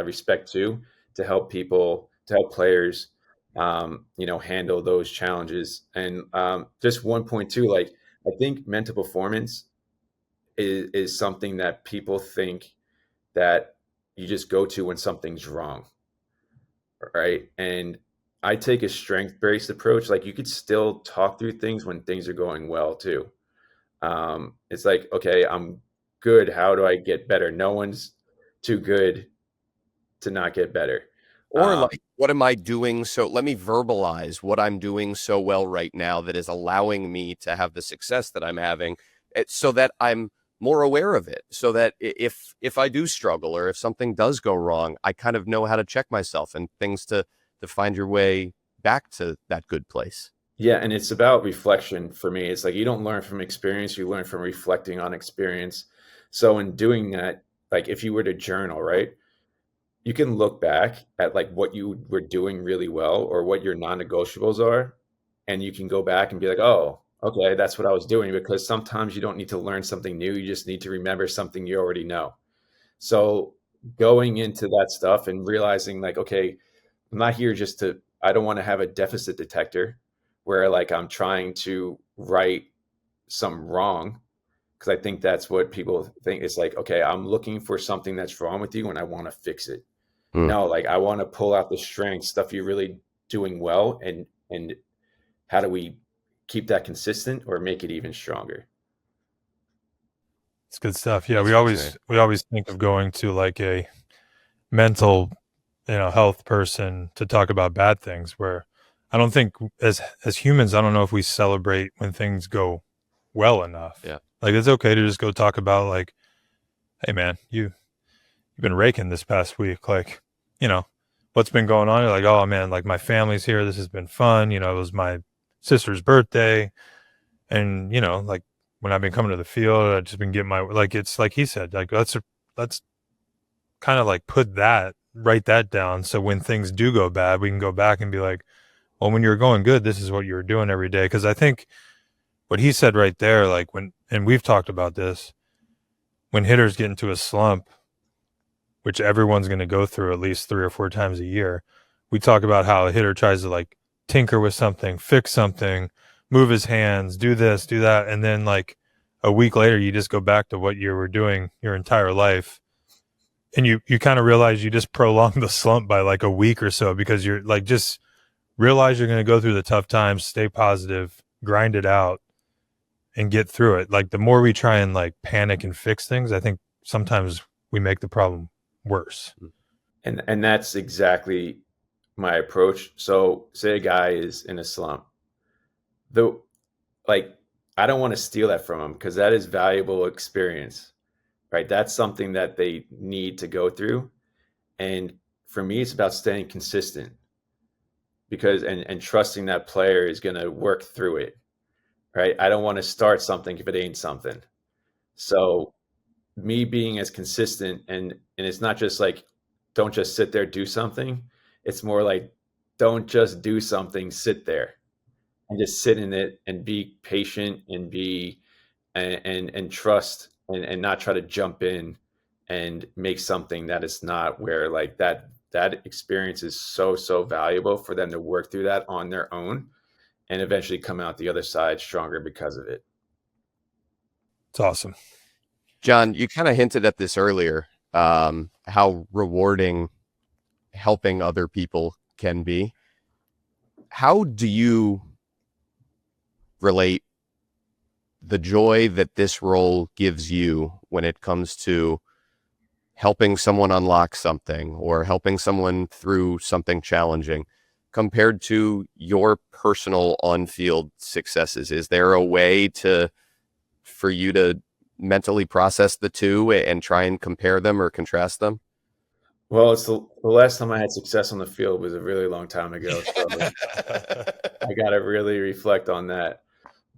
respect too, to help people, to help players, handle those challenges. And just one point too, like I think mental performance is something that people think that you just go to when something's wrong, right? And I take a strength-based approach. Like you could still talk through things when things are going well too. It's like, okay, I'm good. How do I get better? No one's too good to not get better. Or like, what am I doing? So let me verbalize what I'm doing so well right now that is allowing me to have the success that I'm having, so that I'm more aware of it, so that if I do struggle or if something does go wrong, I kind of know how to check myself and things to find your way back to that good place. Yeah, and it's about reflection for me. It's like you don't learn from experience, you learn from reflecting on experience. So in doing that, like if you were to journal, right? You can look back at like what you were doing really well or what your non-negotiables are, and you can go back and be like, "Oh, okay, that's what I was doing," because sometimes you don't need to learn something new, you just need to remember something you already know. So going into that stuff and realizing like, okay, I'm not here just to, I don't want to have a deficit detector where like I'm trying to right some wrong. Cause I think that's what people think. It's like, okay, I'm looking for something that's wrong with you and I want to fix it. Mm. No, like I want to pull out the strength, stuff you're really doing well, and how do we keep that consistent or make it even stronger? It's good stuff. Yeah, That's we always think of going to like a mental, health person to talk about bad things, where I don't think as humans, I don't know if we celebrate when things go well enough. Yeah. Like it's okay to just go talk about like, hey man, you've been raking this past week. Like, what's been going on? You're like, oh man, like my family's here. This has been fun. It was my sister's birthday. And, like when I've been coming to the field, I've just been getting like, it's like he said, like, let's kind of like write that down. So when things do go bad, we can go back and be like, well, when you were going good, this is what you were doing every day. Cause I think what he said right there, like and we've talked about this, when hitters get into a slump, which everyone's going to go through at least 3 or 4 times a year, we talk about how a hitter tries to like tinker with something, fix something, move his hands, do this, do that. And then like a week later, you just go back to what you were doing your entire life. And you kind of realize you just prolong the slump by like a week or so, because you're like, just realize you're going to go through the tough times, stay positive, grind it out and get through it. Like the more we try and like panic and fix things, I think sometimes we make the problem worse. And that's exactly my approach. So say a guy is in a slump. The like I don't want to steal that from him because that is valuable experience, right? That's something that they need to go through. And for me, it's about staying consistent because and trusting that player is going to work through it, right? I don't want to start something if it ain't something. So me being as consistent and it's not just like don't just sit there, do something. It's more like don't just do something, sit there and just sit in it and be patient and be and trust and not try to jump in and make something that is not where like that experience is so valuable for them to work through that on their own and eventually come out the other side stronger because of it. It's awesome. John, you kind of hinted at this earlier, how rewarding helping other people can be. How do you relate the joy that this role gives you when it comes to helping someone unlock something or helping someone through something challenging compared to your personal on-field successes? Is there a way for you to mentally process the two and try and compare them or contrast them? Well, it's the last time I had success on the field was a really long time ago. So I got to really reflect on that.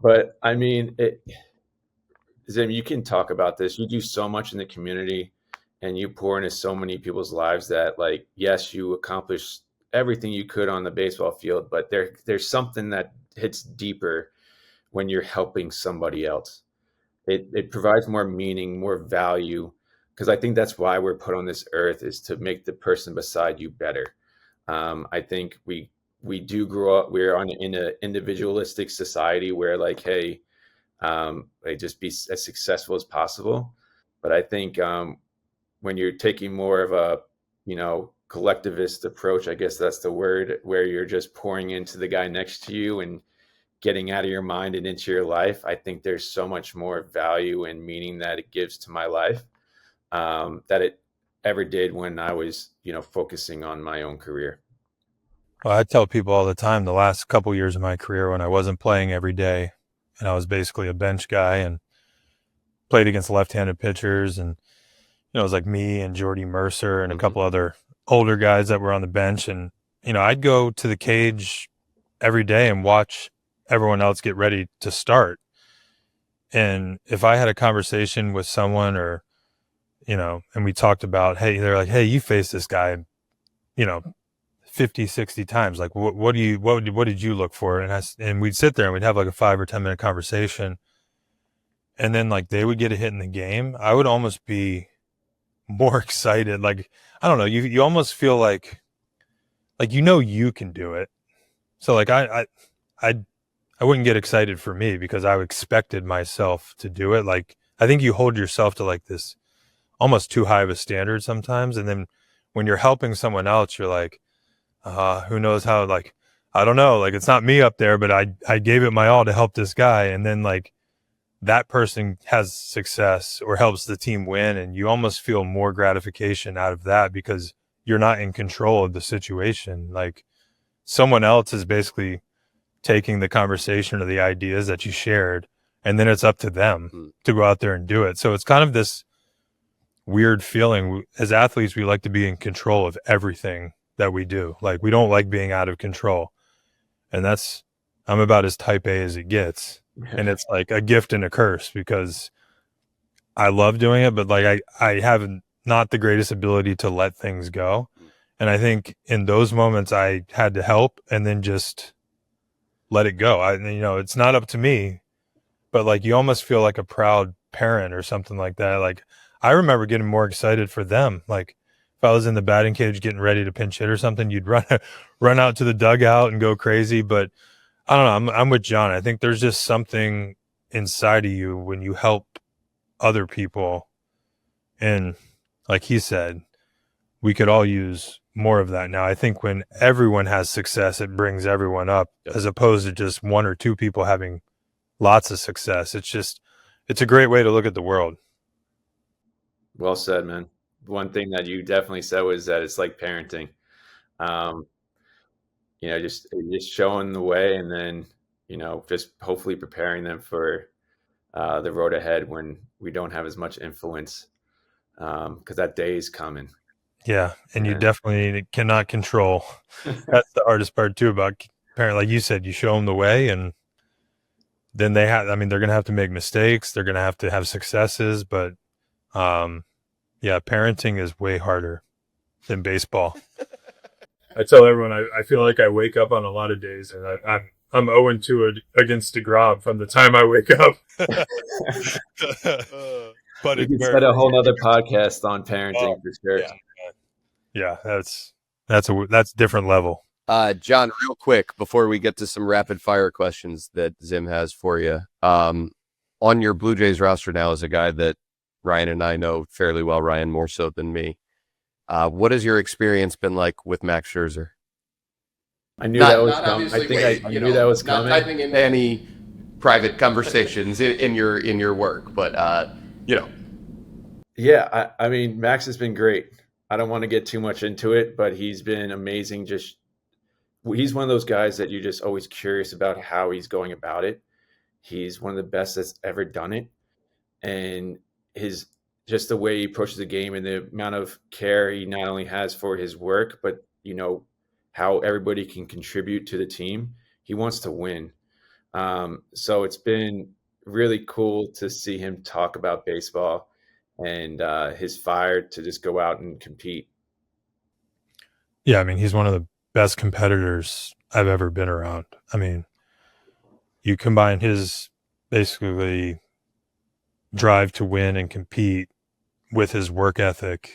But I mean, Zim, you can talk about this. You do so much in the community and you pour into so many people's lives that like, yes, you accomplished everything you could on the baseball field, but there's something that hits deeper when you're helping somebody else. It provides more meaning, more value, because I think that's why we're put on this earth is to make the person beside you better. I think we do grow up. We're in an individualistic society where like, hey, like just be as successful as possible. But I think when you're taking more of a collectivist approach, I guess that's the word, where you're just pouring into the guy next to you and getting out of your mind and into your life, I think there's so much more value and meaning that it gives to my life that it ever did when I was, focusing on my own career. Well, I tell people all the time, the last couple years of my career when I wasn't playing every day and I was basically a bench guy and played against left-handed pitchers, and it was like me and Jordy Mercer and a couple other older guys that were on the bench. And, I'd go to the cage every day and watch everyone else get ready to start. And if I had a conversation with someone or, and we talked about, hey, they're like, hey, you faced this guy, 50, 60 times. Like, what did you look for? And we'd sit there and we'd have like a 5 or 10 minute conversation. And then like they would get a hit in the game. I would almost be more excited. Like, I don't know, you almost feel like you can do it. So like I wouldn't get excited for me because I expected myself to do it. Like, I think you hold yourself to like this almost too high of a standard sometimes. And then when you're helping someone else, you're like, who knows how, like, I don't know, like, it's not me up there, but I gave it my all to help this guy. And then like that person has success or helps the team win. And you almost feel more gratification out of that because you're not in control of the situation. Like, someone else is basically taking the conversation or the ideas that you shared, and then it's up to them to go out there and do it. So it's kind of this weird feeling. As athletes, we like to be in control of everything that we do. Like, we don't like being out of control. And I'm about as type A as it gets. And it's like a gift and a curse because I love doing it, but like I have not the greatest ability to let things go. And I think in those moments I had to help and then just let it go. It's not up to me, but like you almost feel like a proud parent or something like that. Like, I remember getting more excited for them. Like, if I was in the batting cage getting ready to pinch hit or something, you'd run out to the dugout and go crazy. But I don't know. I'm with John. I think there's just something inside of you when you help other people. And like he said, we could all use more of that now. I think when everyone has success, it brings everyone up, as opposed to just one or two people having lots of success. It's a great way to look at the world. Well said, man. One thing that you definitely said was that it's like parenting. Just showing the way, and then, just hopefully preparing them for the road ahead when we don't have as much influence, because that day is coming. Yeah, and you definitely cannot control. That's the hardest part too about parent. Like you said, you show them the way, and then they're going to have to make mistakes. They're going to have successes, but parenting is way harder than baseball. I tell everyone I feel like I wake up on a lot of days, and I'm 0-2 against DeGrom from the time I wake up. But we could set a whole other podcast on parenting for sure. Yeah, that's a different level. John, real quick before we get to some rapid fire questions that Zim has for you, on your Blue Jays roster now is a guy that Ryan and I know fairly well. Ryan more so than me. What has your experience been like with Max Scherzer? I knew that was coming. I think I knew that was coming. Not typing into any private conversations in your work, but Yeah, I mean, Max has been great. I don't want to get too much into it, but he's been amazing. He's one of those guys that you're just always curious about how he's going about it. He's one of the best that's ever done it. And just the way he approaches the game and the amount of care he not only has for his work, but how everybody can contribute to the team. He wants to win. So it's been really cool to see him talk about baseball and his fire to just go out and compete. Yeah, I mean, he's one of the best competitors I've ever been around. I mean, you combine his basically drive to win and compete with his work ethic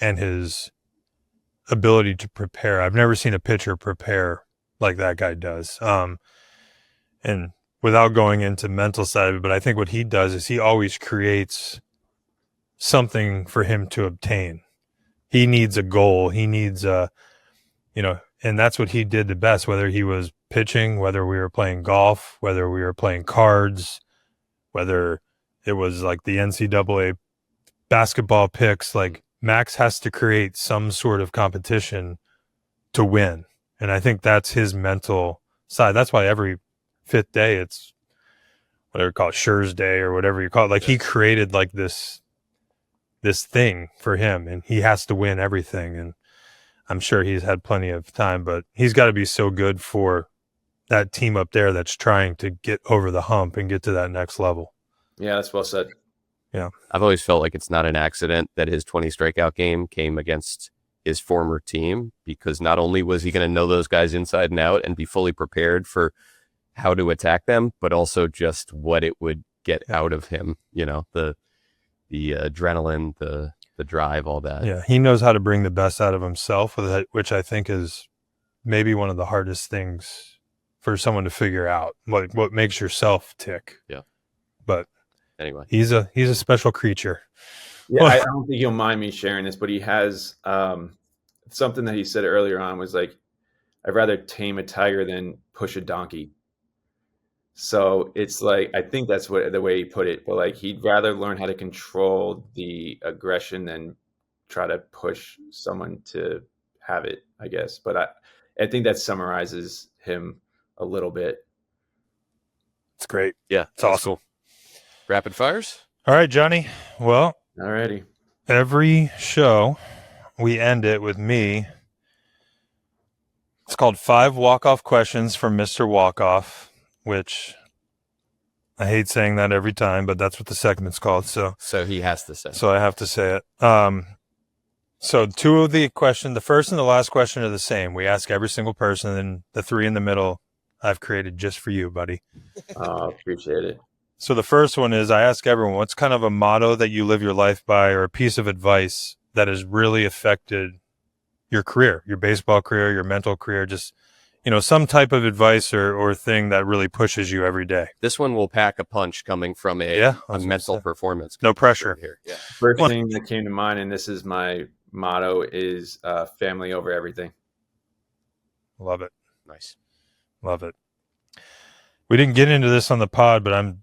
and his ability to prepare. I've never seen a pitcher prepare like that guy does. And without going into mental side of it, but I think what he does is he always creates something for him to obtain. He needs a goal. He needs and that's what he did the best, whether he was pitching, whether we were playing golf, whether we were playing cards, whether it was like the NCAA basketball picks. Like, Max has to create some sort of competition to win. And I think that's his mental side. That's why every fifth day it's whatever you call it, Scherzer Day or whatever you call it. Like he created like this thing for him, and he has to win everything. And I'm sure he's had plenty of time, but he's got to be so good for that team up there that's trying to get over the hump and get to that next level. Yeah, that's well said. Yeah. I've always felt like it's not an accident that his 20 strikeout game came against his former team, because not only was he going to know those guys inside and out and be fully prepared for how to attack them, but also just what it would get out of him, you know, the adrenaline, the drive, all that. Yeah, he knows how to bring the best out of himself, which I think is maybe one of the hardest things for someone to figure out, what makes yourself tick. Yeah. But anyway, he's a special creature. Yeah, I don't think he'll mind me sharing this, but he has something that he said earlier on was like, I'd rather tame a tiger than push a donkey. So it's like, I think that's the way he put it, but like he'd rather learn how to control the aggression than try to push someone to have it, I guess. But I think that summarizes him a little bit. It's great. Yeah, it's awesome. Cool. Rapid fires. All right, Johnny. Well, alrighty. Every show we end it with me. It's called 5 walk-off questions from Mr. Walkoff, which I hate saying that every time, but that's what the segment's called. So he has to say. So I have to say it. So 2 of the question, the first and the last question are the same. We ask every single person, and the 3 in the middle I've created just for you, buddy. Appreciate it. So the first one is, I ask everyone, what's kind of a motto that you live your life by, or a piece of advice that has really affected your career, your baseball career, your mental career, just, some type of advice or thing that really pushes you every day. This one will pack a punch coming from a mental performance. No pressure here. Yeah. First thing that came to mind, and this is my motto, is family over everything. Love it. Nice. Love it. We didn't get into this on the pod, but I'm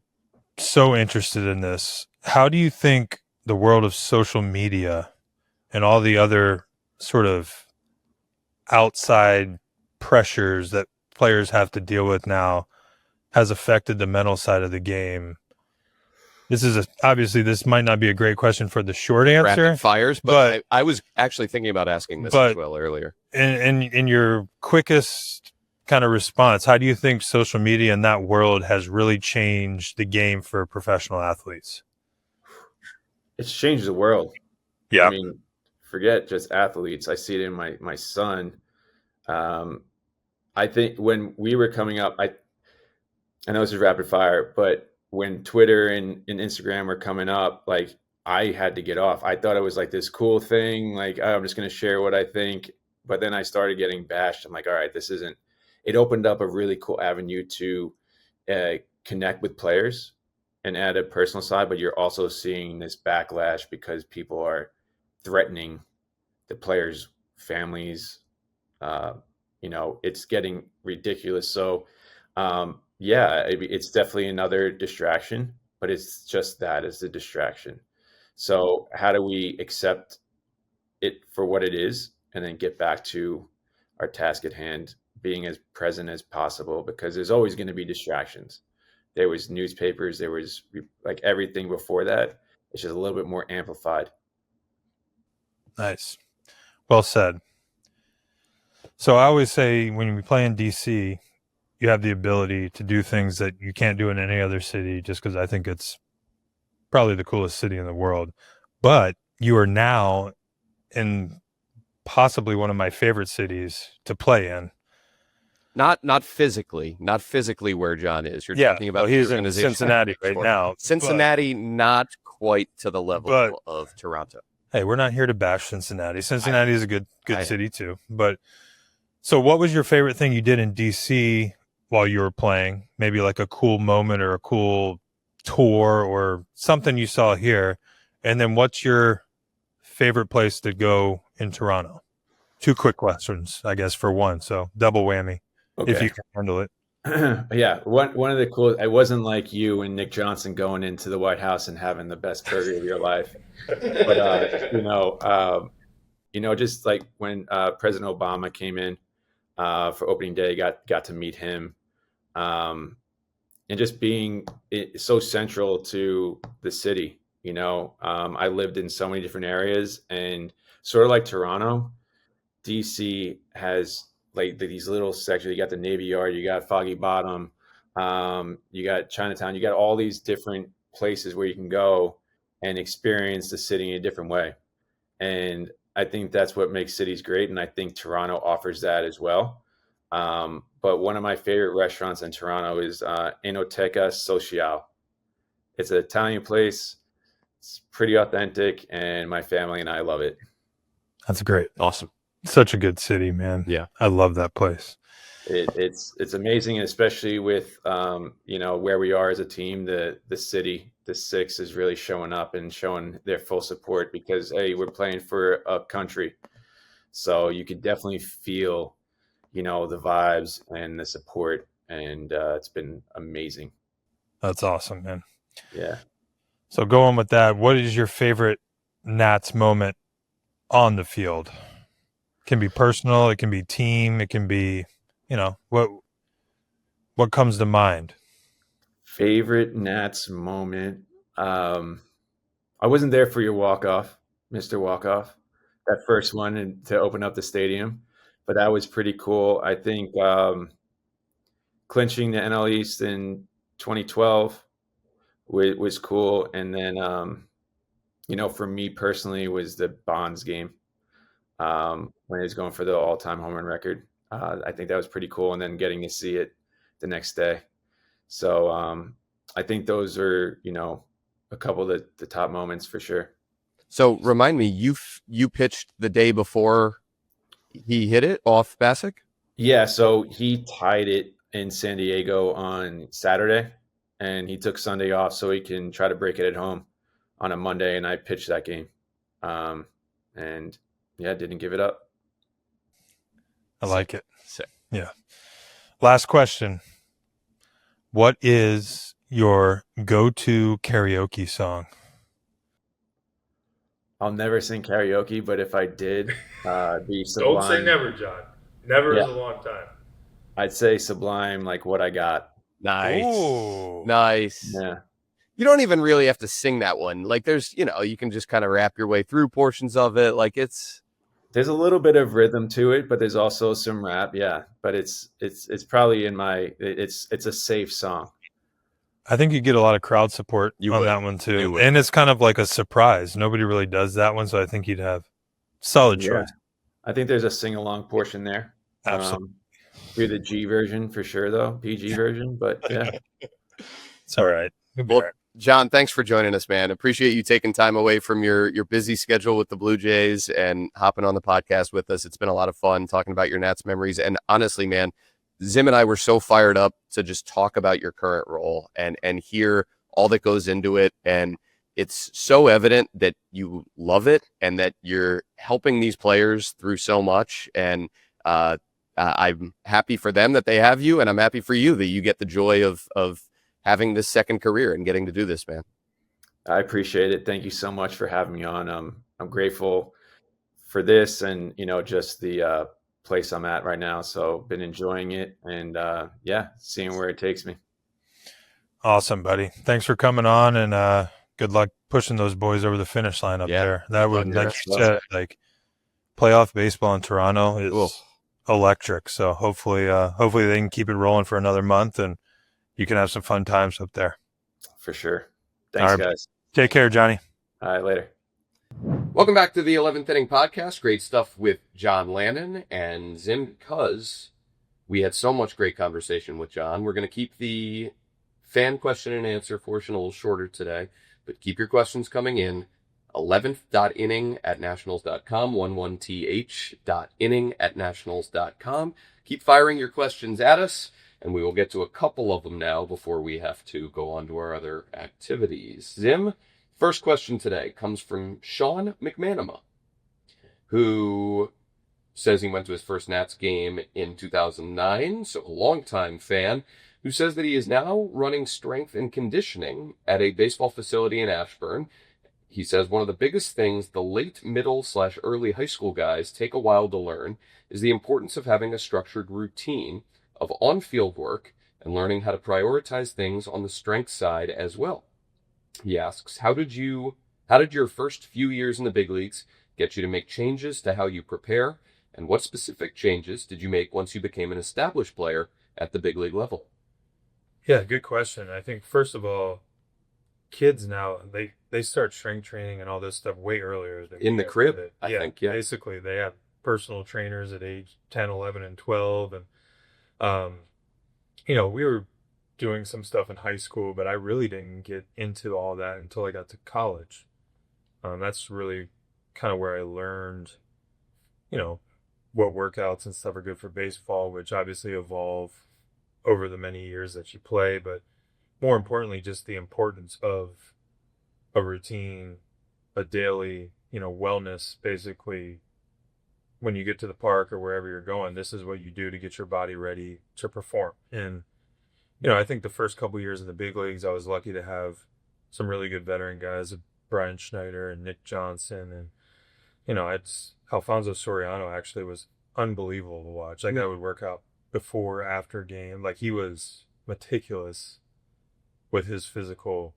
so interested in this. How do you think the world of social media and all the other sort of outside pressures that players have to deal with now has affected the mental side of the game? This is obviously this might not be a great question for the short answer. Rapid fires, but I was actually thinking about asking this as well earlier. In your quickest kind of response, how do you think social media in that world has really changed the game for professional athletes? It's changed the world. Yeah. I mean, forget just athletes. I see it in my son. I think when we were coming up, I know this is rapid fire, but when Twitter and Instagram were coming up, like I had to get off. I thought it was like this cool thing. Like, oh, I'm just going to share what I think. But then I started getting bashed. I'm like, all right, this isn't. It opened up a really cool avenue to connect with players and add a personal side, but you're also seeing this backlash because people are threatening the players' families. It's getting ridiculous. So, it's definitely another distraction, but it's just that as a distraction. So how do we accept it for what it is and then get back to our task at hand, being as present as possible, because there's always going to be distractions. There was newspapers, there was like everything before that. It's just a little bit more amplified. Nice. Well said. So I always say when we play in DC, you have the ability to do things that you can't do in any other city, just because I think it's probably the coolest city in the world. But you are now in possibly one of my favorite cities to play in. Not physically where John is. You're talking about he's in Cincinnati right now. Cincinnati, not quite to the level of Toronto. Hey, we're not here to bash Cincinnati. Cincinnati is a good city too. But so what was your favorite thing you did in DC while you were playing? Maybe like a cool moment or a cool tour or something you saw here. And then what's your favorite place to go in Toronto? 2 quick questions, I guess, for one. So double whammy. Okay. If you can handle it. Yeah. One of the cool, I wasn't like you and Nick Johnson going into the White House and having the best burger of your life. But, just like when President Obama came in for opening day, got to meet him. just being so central to the city. I lived in so many different areas, and sort of like Toronto, DC has like these little sections. You got the Navy Yard, you got Foggy Bottom, you got Chinatown, you got all these different places where you can go and experience the city in a different way. And I think that's what makes cities great. And I think Toronto offers that as well. But one of my favorite restaurants in Toronto is Enoteca Sociale. It's an Italian place. It's pretty authentic, and my family and I love it. That's great. Awesome. Such a good city, man. Yeah. I love that place. It's amazing, and especially with where we are as a team. The city, the Six, is really showing up and showing their full support because we're playing for a country, so you could definitely feel the vibes and the support, and it's been amazing. That's awesome, man. Yeah. So going with that, what is your favorite Nats moment on the field? It can be personal, it can be team, it can be, what comes to mind? Favorite Nats moment. I wasn't there for your walk-off, Mr. Walkoff, that first one and to open up the stadium, but that was pretty cool. I think clinching the NL East in 2012 was cool. And then, for me personally, was the Bonds game when he was going for the all-time home run record. I think that was pretty cool. And then getting to see it the next day. So I think those are, a couple of the top moments for sure. So remind me, you pitched the day before he hit it off Bassick? Yeah, so he tied it in San Diego on Saturday, and he took Sunday off so he can try to break it at home on a Monday, and I pitched that game. And yeah, didn't give it up. I like it. Sick. Yeah. Last question. What is your go-to karaoke song? I'll never sing karaoke, but if I did, be Sublime. Don't say never, John. Never Yeah. is a long time. I'd say Sublime, like What I Got. Nice. Ooh. Nice. Yeah. You don't even really have to sing that one. Like there's, you can just kind of rap your way through portions of it. Like There's a little bit of rhythm to it, but there's also some rap. Yeah. But it's probably it's a safe song. I think you get a lot of crowd support on that one too. And it's kind of like a surprise. Nobody really does that one. So I think you'd have solid choice. I think there's a sing-along portion there. Absolutely. Through the G version for sure, though. PG version. But yeah. It's all right. Well, John, thanks for joining us, man. Appreciate you taking time away from your busy schedule with the Blue Jays and hopping on the podcast with us. It's been a lot of fun talking about your Nats memories. And honestly, man, Zim and I were so fired up to just talk about your current role and hear all that goes into it. And it's so evident that you love it and that you're helping these players through so much. And I'm happy for them that they have you, and I'm happy for you that you get the joy of having this second career and getting to do this, man. I appreciate it. Thank you so much for having me on. I'm grateful for this and, just the place I'm at right now. So been enjoying it and seeing where it takes me. Awesome, buddy. Thanks for coming on, and good luck pushing those boys over the finish line up there. That would, like you said, like playoff baseball in Toronto is electric. So hopefully they can keep it rolling for another month and you can have some fun times up there. For sure. Thanks, guys. Take care, Johnny. All right, later. Welcome back to the 11th Inning Podcast. Great stuff with John Lannon and Zim, because we had so much great conversation with John. We're going to keep the fan question and answer portion a little shorter today, but keep your questions coming in. 11th.inning@nationals.com, 11th.inning@nationals.com. Keep firing your questions at us, and we will get to a couple of them now before we have to go on to our other activities. Zim, first question today comes from Sean McManama, who says he went to his first Nats game in 2009, so a longtime fan, who says that he is now running strength and conditioning at a baseball facility in Ashburn. He says one of the biggest things the late middle/early high school guys take a while to learn is the importance of having a structured routine of on-field work and learning how to prioritize things on the strength side as well. He asks, how did your first few years in the big leagues get you to make changes to how you prepare, and what specific changes did you make once you became an established player at the big league level? Yeah, good question. I think, first of all, kids now, they start strength training and all this stuff way earlier than In the crib, I think, yeah. Basically, they have personal trainers at age 10, 11, and 12. And, we were doing some stuff in high school, but I really didn't get into all that until I got to college. That's really kind of where I learned, what workouts and stuff are good for baseball, which obviously evolve over the many years that you play, but more importantly, just the importance of a routine, a daily, wellness, basically. When you get to the park or wherever you're going, this is what you do to get your body ready to perform. And, I think the first couple years in the big leagues, I was lucky to have some really good veteran guys, Brian Schneider and Nick Johnson. And, Alfonso Soriano actually was unbelievable to watch. That guy would work out before, after game. Like, he was meticulous with his physical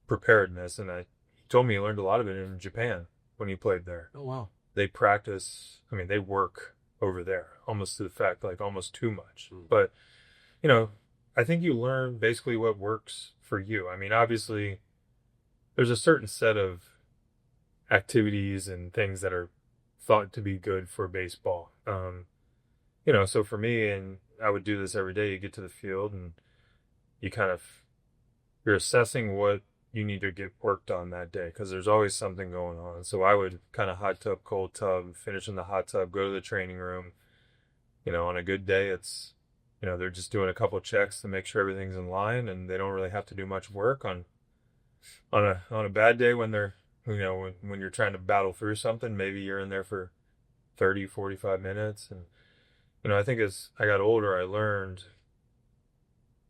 preparedness. And he told me he learned a lot of it in Japan when he played there. Oh, wow. They practice, they work over there almost to the fact, like almost too much. But, I think you learn basically what works for you. Obviously, there's a certain set of activities and things that are thought to be good for baseball. So for me, and I would do this every day, you get to the field and you're assessing what you need to get worked on that day, because there's always something going on. So I would kind of hot tub, cold tub, finish in the hot tub, go to the training room. On a good day, it's, they're just doing a couple of checks to make sure everything's in line, and they don't really have to do much work. On a bad day, when they're, when you're trying to battle through something, maybe you're in there for 30, 45 minutes. And, I think as I got older, I learned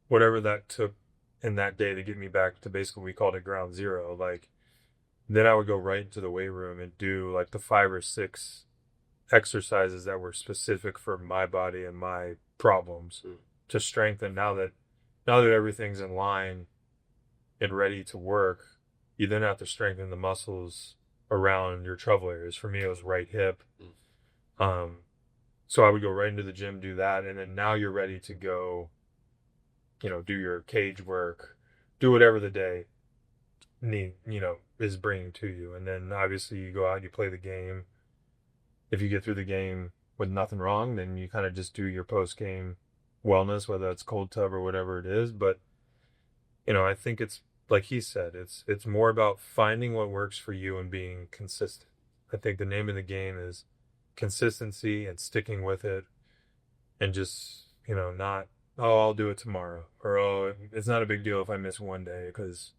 whatever that took in that day to get me back to basically, we called it ground zero. Like, then I would go right into the weight room and do like the 5 or 6 exercises that were specific for my body and my problems to strengthen. Now that everything's in line and ready to work, you then have to strengthen the muscles around your trouble areas. For me, it was right hip. So I would go right into the gym, do that. And then now you're ready to go, do your cage work, do whatever the day is bringing to you. And then obviously you go out, you play the game. If you get through the game with nothing wrong, then you kind of just do your post-game wellness, whether it's cold tub or whatever it is. But, I think it's, like he said, it's more about finding what works for you and being consistent. I think the name of the game is consistency and sticking with it, and just, not, I'll do it tomorrow, or, it's not a big deal if I miss one day, because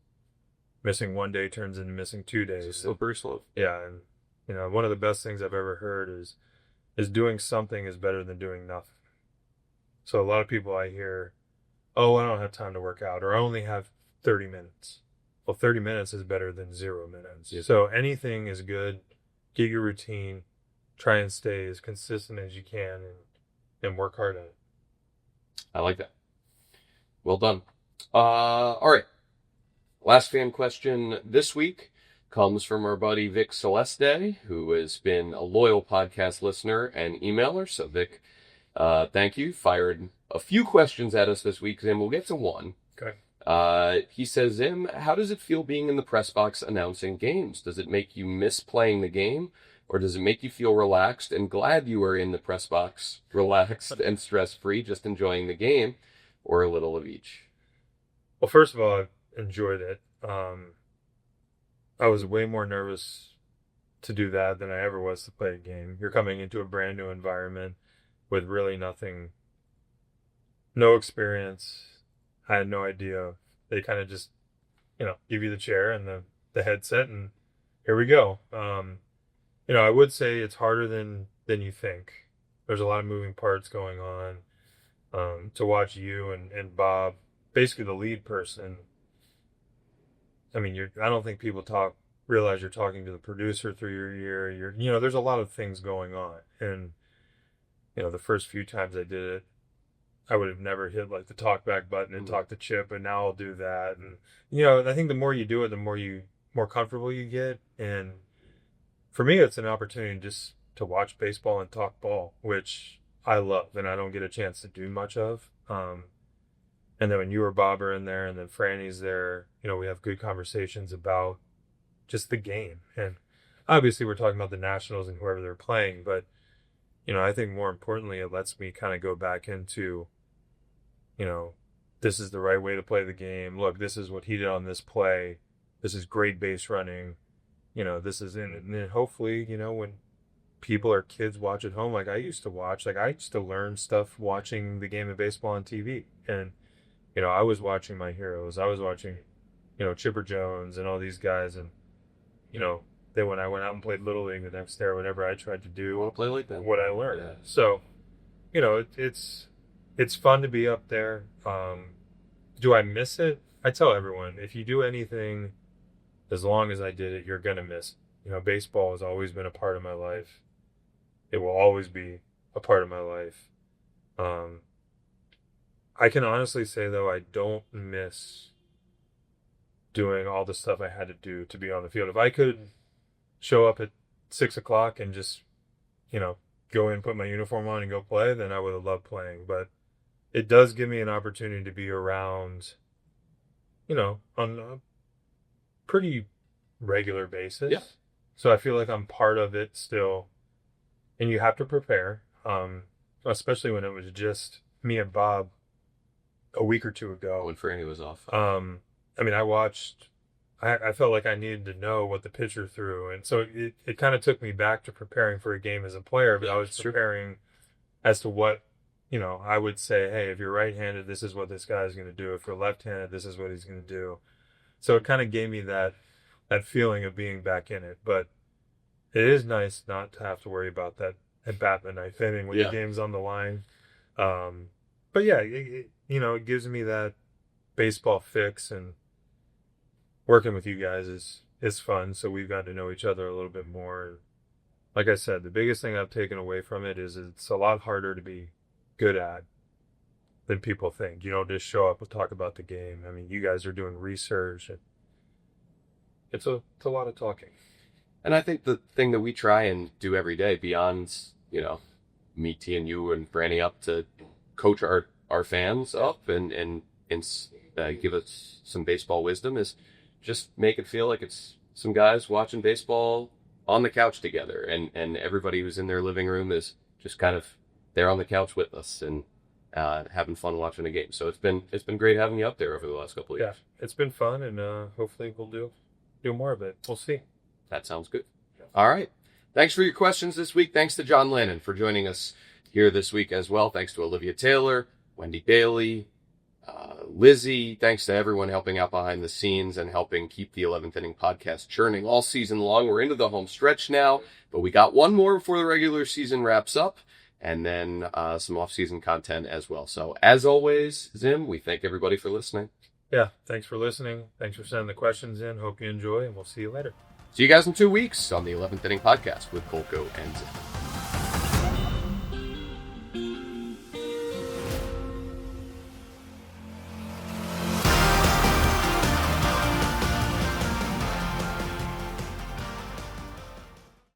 missing one day turns into missing 2 days. It's a slippery slope. Yeah. And, one of the best things I've ever heard is doing something is better than doing nothing. So a lot of people I hear, oh, I don't have time to work out, or I only have 30 minutes. Well, 30 minutes is better than 0 minutes. Yes. So anything is good. Get your routine. Try and stay as consistent as you can, and work hard at it. I like that. Well done. All right. Last fan question this week comes from our buddy Vic Celeste, who has been a loyal podcast listener and emailer. So Vic, thank you. Fired a few questions at us this week, and we'll get to one. Okay. He says, Zim, how does it feel being in the press box announcing games? Does it make you miss playing the game, or does it make you feel relaxed and glad you are in the press box, relaxed and stress-free, just enjoying the game, or a little of each? Well, first of all, I've enjoyed it. I was way more nervous to do that than I ever was to play a game. You're coming into a brand new environment with really nothing, no experience. I had no idea. They kind of just, give you the chair and the headset, and here we go. I would say it's harder than you think. There's a lot of moving parts going on. To watch you and Bob, basically the lead person. I don't think people realize you're talking to the producer through your ear. There's a lot of things going on. And, the first few times I did it, I would have never hit like the talk back button and talk to Chip, and now I'll do that. And you know, I think the more you do it, the more comfortable you get. And for me, it's an opportunity just to watch baseball and talk ball, which I love, and I don't get a chance to do much of. And then when you or Bob are in there, and then Franny's there, you know, we have good conversations about just the game. And obviously, we're talking about the Nationals and whoever they're playing, but you know, I think more importantly, it lets me kind of go back into, you know, this is the right way to play the game. Look, this is what he did on this play. This is great base running. You know, this is in it. And then hopefully, you know, when people or kids watch at home, like I used to watch, like I used to learn stuff watching the game of baseball on TV. And, you know, I was watching my heroes. I was watching, you know, Chipper Jones and all these guys. And, you know, then when I went out and played Little League the next day or whatever, I tried to do want to play like that? What I learned. Yeah. So, you know, it's fun to be up there. Do I miss it? I tell everyone, if you do anything as long as I did it, you're going to miss it. You know, baseball has always been a part of my life. It will always be a part of my life. I can honestly say, though, I don't miss doing all the stuff I had to do to be on the field. If I could show up at 6 o'clock and just, you know, go in, put my uniform on and go play, then I would have loved playing. But it does give me an opportunity to be around, you know, on a pretty regular basis. Yeah. So I feel like I'm part of it still. And you have to prepare, especially when it was just me and Bob a week or two ago. When Franny was off. I mean, I felt like I needed to know what the pitcher threw. And so it kind of took me back to preparing for a game as a player, but I was preparing as to what, you know, I would say, hey, if you're right-handed, this is what this guy's going to do. If you're left-handed, this is what he's going to do. So it kind of gave me that feeling of being back in it. But it is nice not to have to worry about that at bat the ninth inning when the game's on the line. But yeah, you know, it gives me that baseball fix, and working with you guys is fun. So we've got to know each other a little bit more. And like I said, the biggest thing I've taken away from it is it's a lot harder to be good at than people think. You don't just show up and talk about the game. I mean, you guys are doing research, and it's a lot of talking. And I think the thing that we try and do every day, beyond, you know, me teeing you and Franny up to coach our fans up and give us some baseball wisdom, is just make it feel like it's some guys watching baseball on the couch together, and everybody who's in their living room is just kind of there on the couch with us and having fun watching a game. So it's been great having you up there over the last couple of years. Yeah, it's been fun, and hopefully we'll do more of it. We'll see. That sounds good. All right. Thanks for your questions this week. Thanks to John Lannon for joining us here this week as well. Thanks to Olivia Taylor, Wendy Bailey, Lizzie. Thanks to everyone helping out behind the scenes and helping keep the 11th Inning podcast churning all season long. We're into the home stretch now, but we got one more before the regular season wraps up, and then some off-season content as well. So as always, Zim, we thank everybody for listening. Yeah, thanks for listening. Thanks for sending the questions in. Hope you enjoy, and we'll see you later. See you guys in 2 weeks on the 11th Inning podcast with Kolko and Zim.